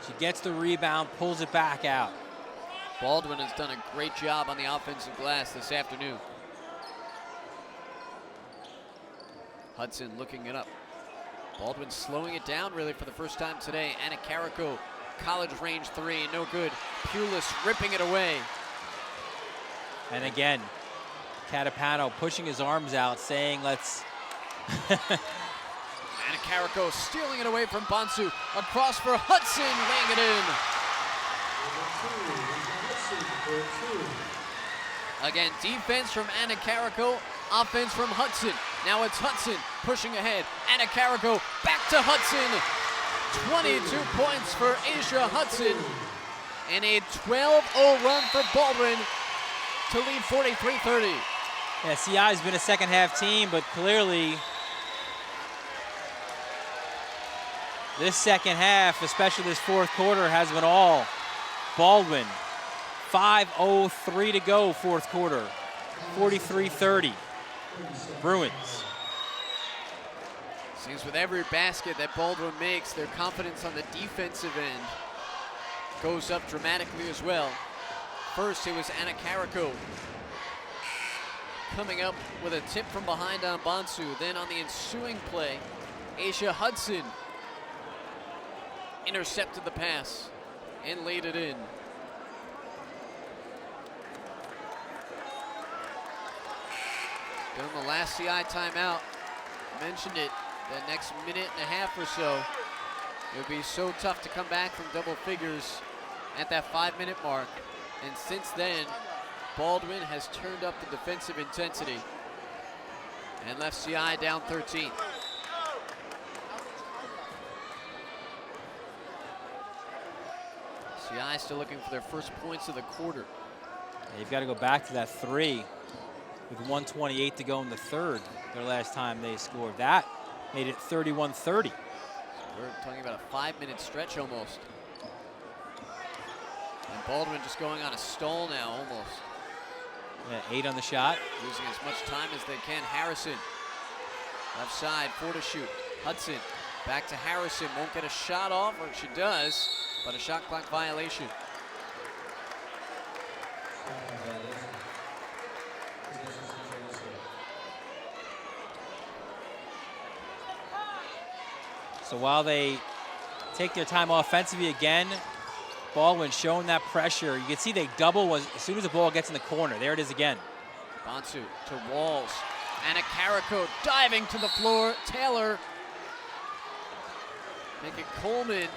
She gets the rebound, pulls it back out. Baldwin has done a great job on the offensive glass this afternoon. Hudson looking it up. Baldwin slowing it down really for the first time today. Anacarico, college range 3, no good. Pulis ripping it away. And again, Catapano pushing his arms out, saying, Anacarico stealing it away from Bonsu. Across for Hudson, laying it in. Again, defense from Anacarico, offense from Hudson. Now it's Hudson pushing ahead. Anacarico back to Hudson. 22 points for Asia Hudson. And a 12-0 run for Baldwin to lead 43-30. Yeah, CI's been a second half team, but clearly this second half, especially this fourth quarter, has been all Baldwin. 5:03 to go, fourth quarter. 43-30. Bruins. Seems with every basket that Baldwin makes, their confidence on the defensive end goes up dramatically as well. First, it was Anacarico coming up with a tip from behind on Bonsu. Then on the ensuing play, Asia Hudson intercepted the pass and laid it in. During the last CI timeout, mentioned it, the next minute and a half or so, it would be so tough to come back from double figures at that 5-minute mark. And since then, Baldwin has turned up the defensive intensity and left CI down 13. CI still looking for their first points of the quarter. They've got to go back to that 3 with 1:28 to go in the third. Their last time they scored. That made it 31-30. So we're talking about a 5-minute stretch almost. And Baldwin just going on a stall now almost. Yeah, 8 on the shot. Losing as much time as they can. Harrison, left side, 4 to shoot. Hudson, back to Harrison, won't get a shot off, or she does, but a shot clock violation. So while they take their time offensively again, Baldwin showing that pressure. You can see they double as soon as the ball gets in the corner. There it is again. Bonsu to Walls. Anacarico diving to the floor. Taylor making Coleman.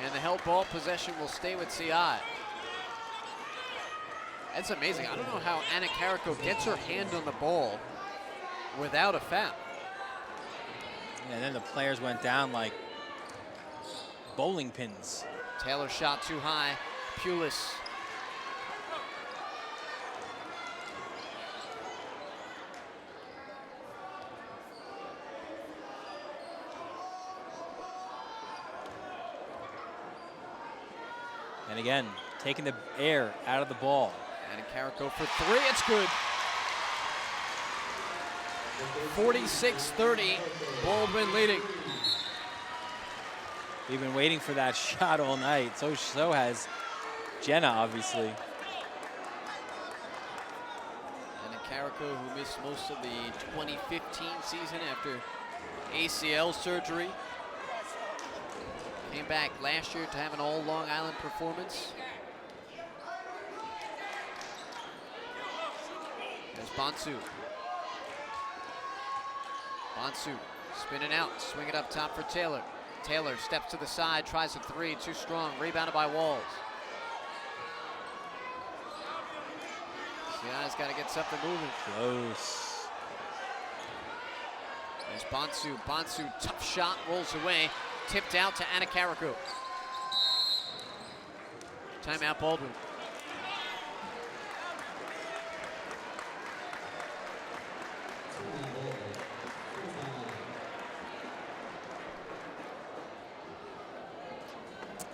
And the held ball possession will stay with CI. That's amazing. I don't know how Anacarico gets her hand on the ball without a foul. And then the players went down like bowling pins. Taylor shot too high. Pulis. And again, taking the air out of the ball. Anacarico for 3, it's good. 46-30, Baldwin leading. We've been waiting for that shot all night. So has Jenna, obviously. Anacarico, who missed most of the 2015 season after ACL surgery. Came back last year to have an all Long Island performance. There's Bonsu. Bonsu spinning out, swing it up top for Taylor. Taylor steps to the side, tries a 3, too strong, rebounded by Walls. CI's got to get something moving. Close. There's Bonsu. Bonsu, tough shot, rolls away, tipped out to Anacarico. Timeout, Baldwin.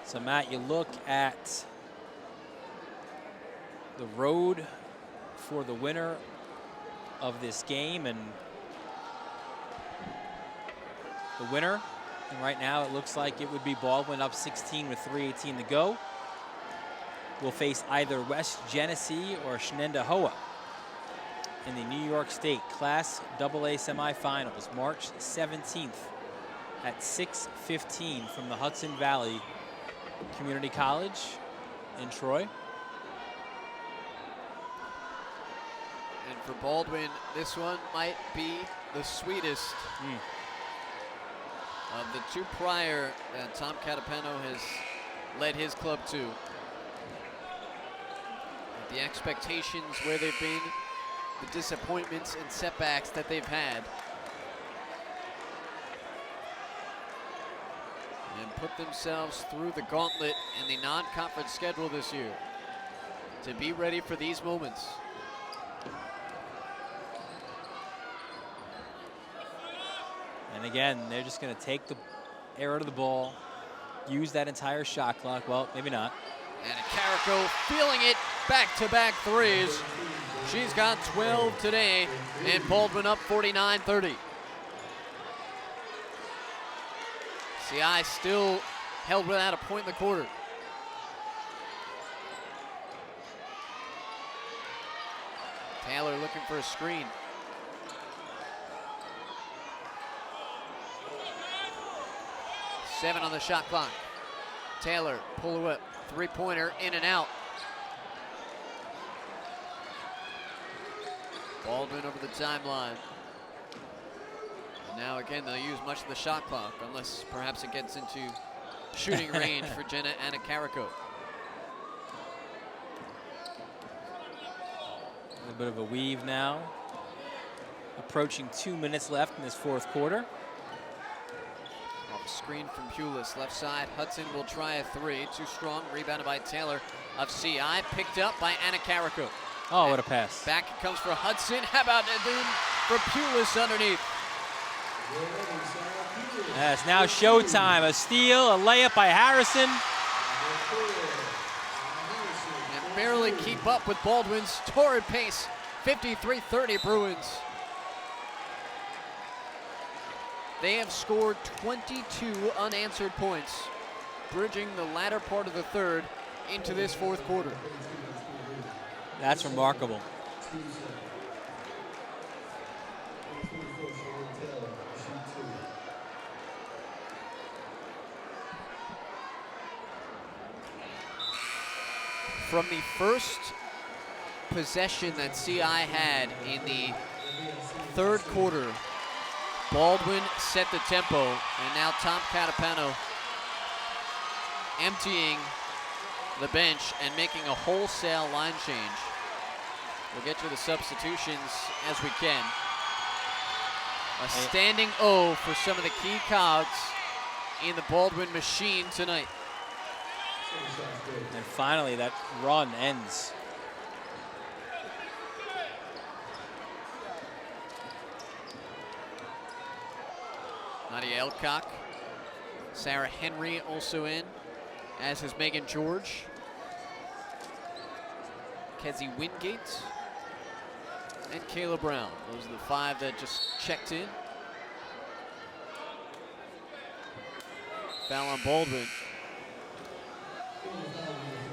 So Matt, you look at the road for the winner of this game, and the winner, and right now it looks like it would be Baldwin up 16 with 3:18 to go. Will face either West Genesee or Shenendehowa in the New York State Class AA semifinals, March 17th at 6:15 from the Hudson Valley Community College in Troy. And for Baldwin, this one might be the sweetest of the two prior that Tom Catapano has led his club to. The expectations where they've been, the disappointments and setbacks that they've had. And put themselves through the gauntlet in the non-conference schedule this year to be ready for these moments. And again, they're just going to take the air out of the ball, use that entire shot clock. Well, maybe not. And Carrico feeling it, back-to-back threes. She's got 12 today, and Baldwin up 49-30. CI still held without a point in the quarter. Taylor looking for a screen. Seven on the shot clock. Taylor, pull away, three-pointer, in and out. Baldwin over the timeline. And now again, they'll use much of the shot clock, unless perhaps it gets into shooting range for Jenna Anacarico. A little bit of a weave now. Approaching 2 minutes left in this fourth quarter. Off screen from Pulis, left side. Hudson will try a three. Too strong. Rebounded by Taylor of CI. Picked up by Anacarico. Oh, what a pass. Back it comes for Hudson. How about it then for Pulis underneath? It's now showtime. A steal, a layup by Harrison. And barely keep up with Baldwin's torrid pace. 53-30 Bruins. They have scored 22 unanswered points, bridging the latter part of the third into this fourth quarter. That's remarkable. From the first possession that CI had in the third quarter, Baldwin set the tempo, and now Tom Catapano emptying the bench and making a wholesale line change. We'll get to the substitutions as we can. A standing O for some of the key cogs in the Baldwin machine tonight. And finally, that run ends. Nadia Elcock, Sarah Henry also in, as is Megan George. Kezzy Wingate, and Kayla Brown. Those are the five that just checked in. Foul on Baldwin.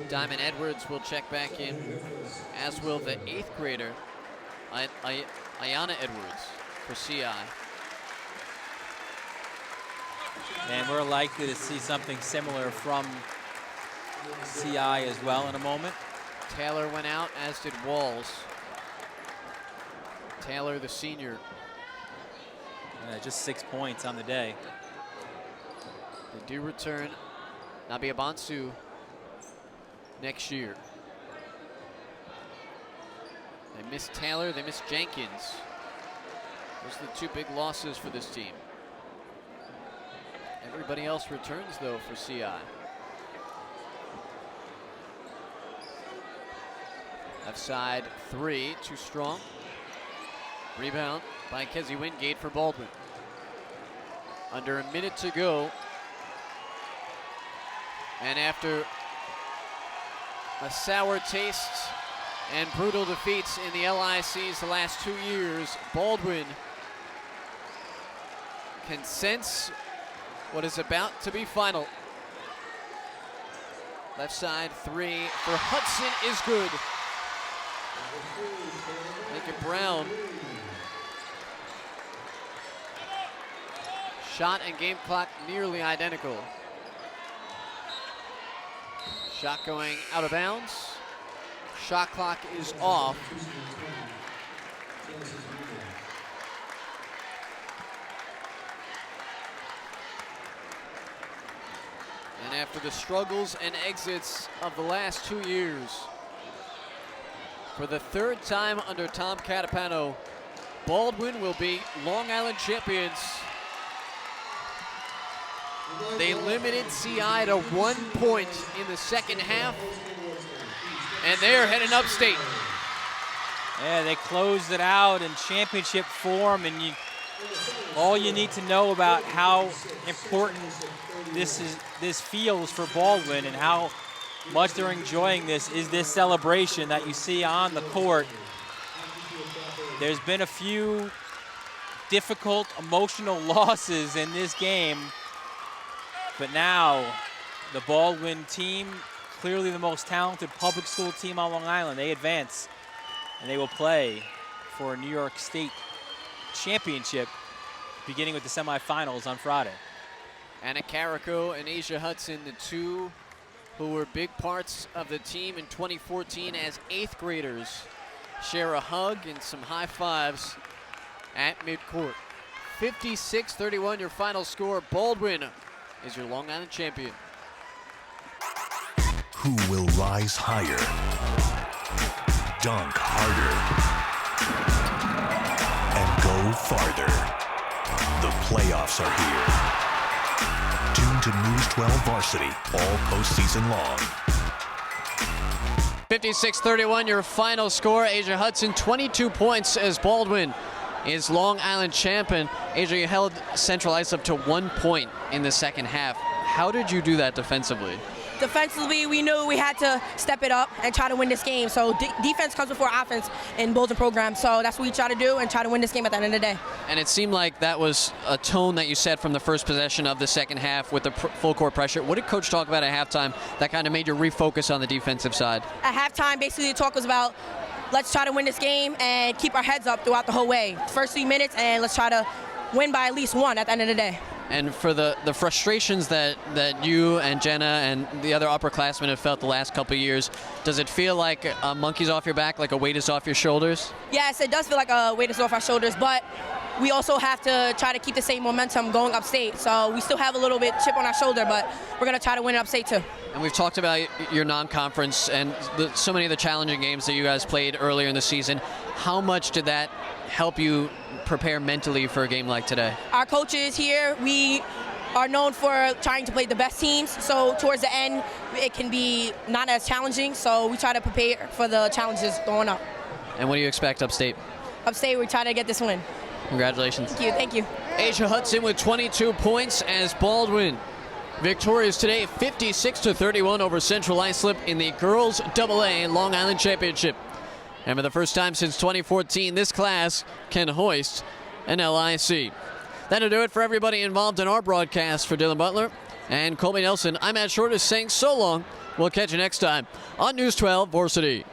Diamond Edwards will check back in, as will the 8th grader, Ayana Edwards, for CI. And we're likely to see something similar from CI as well in a moment. Taylor went out, as did Walls. Taylor, the senior. Just 6 points on the day. They do return Nabia Bonsu next year. They miss Taylor, they miss Jenkins. Those are the two big losses for this team. Everybody else returns, though, for CI. Left side three, too strong. Rebound by Kezzy Wingate for Baldwin. Under a minute to go. And after a sour taste and brutal defeats in the LICs the last 2 years, Baldwin can sense what is about to be final. Left side three for Hudson is good. Lincoln Brown. Shot and game clock nearly identical. Shot going out of bounds. Shot clock is off. And after the struggles and exits of the last 2 years, for the third time under Tom Catapano, Baldwin will be Long Island champions. They limited CI to 1 point in the second half, and they're heading upstate. Yeah, they closed it out in championship form, and all you need to know about how important this feels for Baldwin and how much they're enjoying this is this celebration that you see on the court. There's been a few difficult emotional losses in this game, but now the Baldwin team, clearly the most talented public school team on Long Island, they advance and they will play for a New York State championship beginning with the semifinals on Friday. Anna Carrico and Asia Hudson, the two who were big parts of the team in 2014 as 8th graders, share a hug and some high fives at midcourt. 56-31 your final score. Baldwin is your Long Island champion. Who will rise higher, dunk harder, and go farther? The playoffs are here. Tune to News 12 Varsity all postseason long. 56-31 your final score. Asia Hudson 22 points as Baldwin is Long Island champion. Asia, you held Central Islip to 1 point in the second half. How did you do that defensively? Defensively, we knew we had to step it up and try to win this game. So defense comes before offense in Baldwin program. So that's what we try to do and try to win this game at the end of the day. And it seemed like that was a tone that you set from the first possession of the second half with the full court pressure. What did Coach talk about at halftime that kind of made you refocus on the defensive side? At halftime, basically the talk was about let's try to win this game and keep our heads up throughout the whole way. First 3 minutes, and let's try to win by at least 1 at the end of the day. And for the frustrations that you and Jenna and the other upperclassmen have felt the last couple of years, does it feel like a monkey's off your back, like a weight is off your shoulders? Yes, it does feel like a weight is off our shoulders, but we also have to try to keep the same momentum going upstate. So we still have a little bit chip on our shoulder, but we're going to try to win it upstate too. And we've talked about your non-conference and so many of the challenging games that you guys played earlier in the season. How much did that help you prepare mentally for a game like today? Our coaches here, we are known for trying to play the best teams. So towards the end, it can be not as challenging. So we try to prepare for the challenges going up. And what do you expect upstate? Upstate, we try to get this win. Congratulations. Thank you, thank you. Asia Hudson with 22 points as Baldwin victorious today, 56-31 over Central Islip in the Girls AA Long Island Championship. And for the first time since 2014, this class can hoist an LIC. That'll do it for everybody involved in our broadcast. For Dylan Butler and Colby Nelson, I'm Matt Shorter saying so long. We'll catch you next time on News 12 Varsity.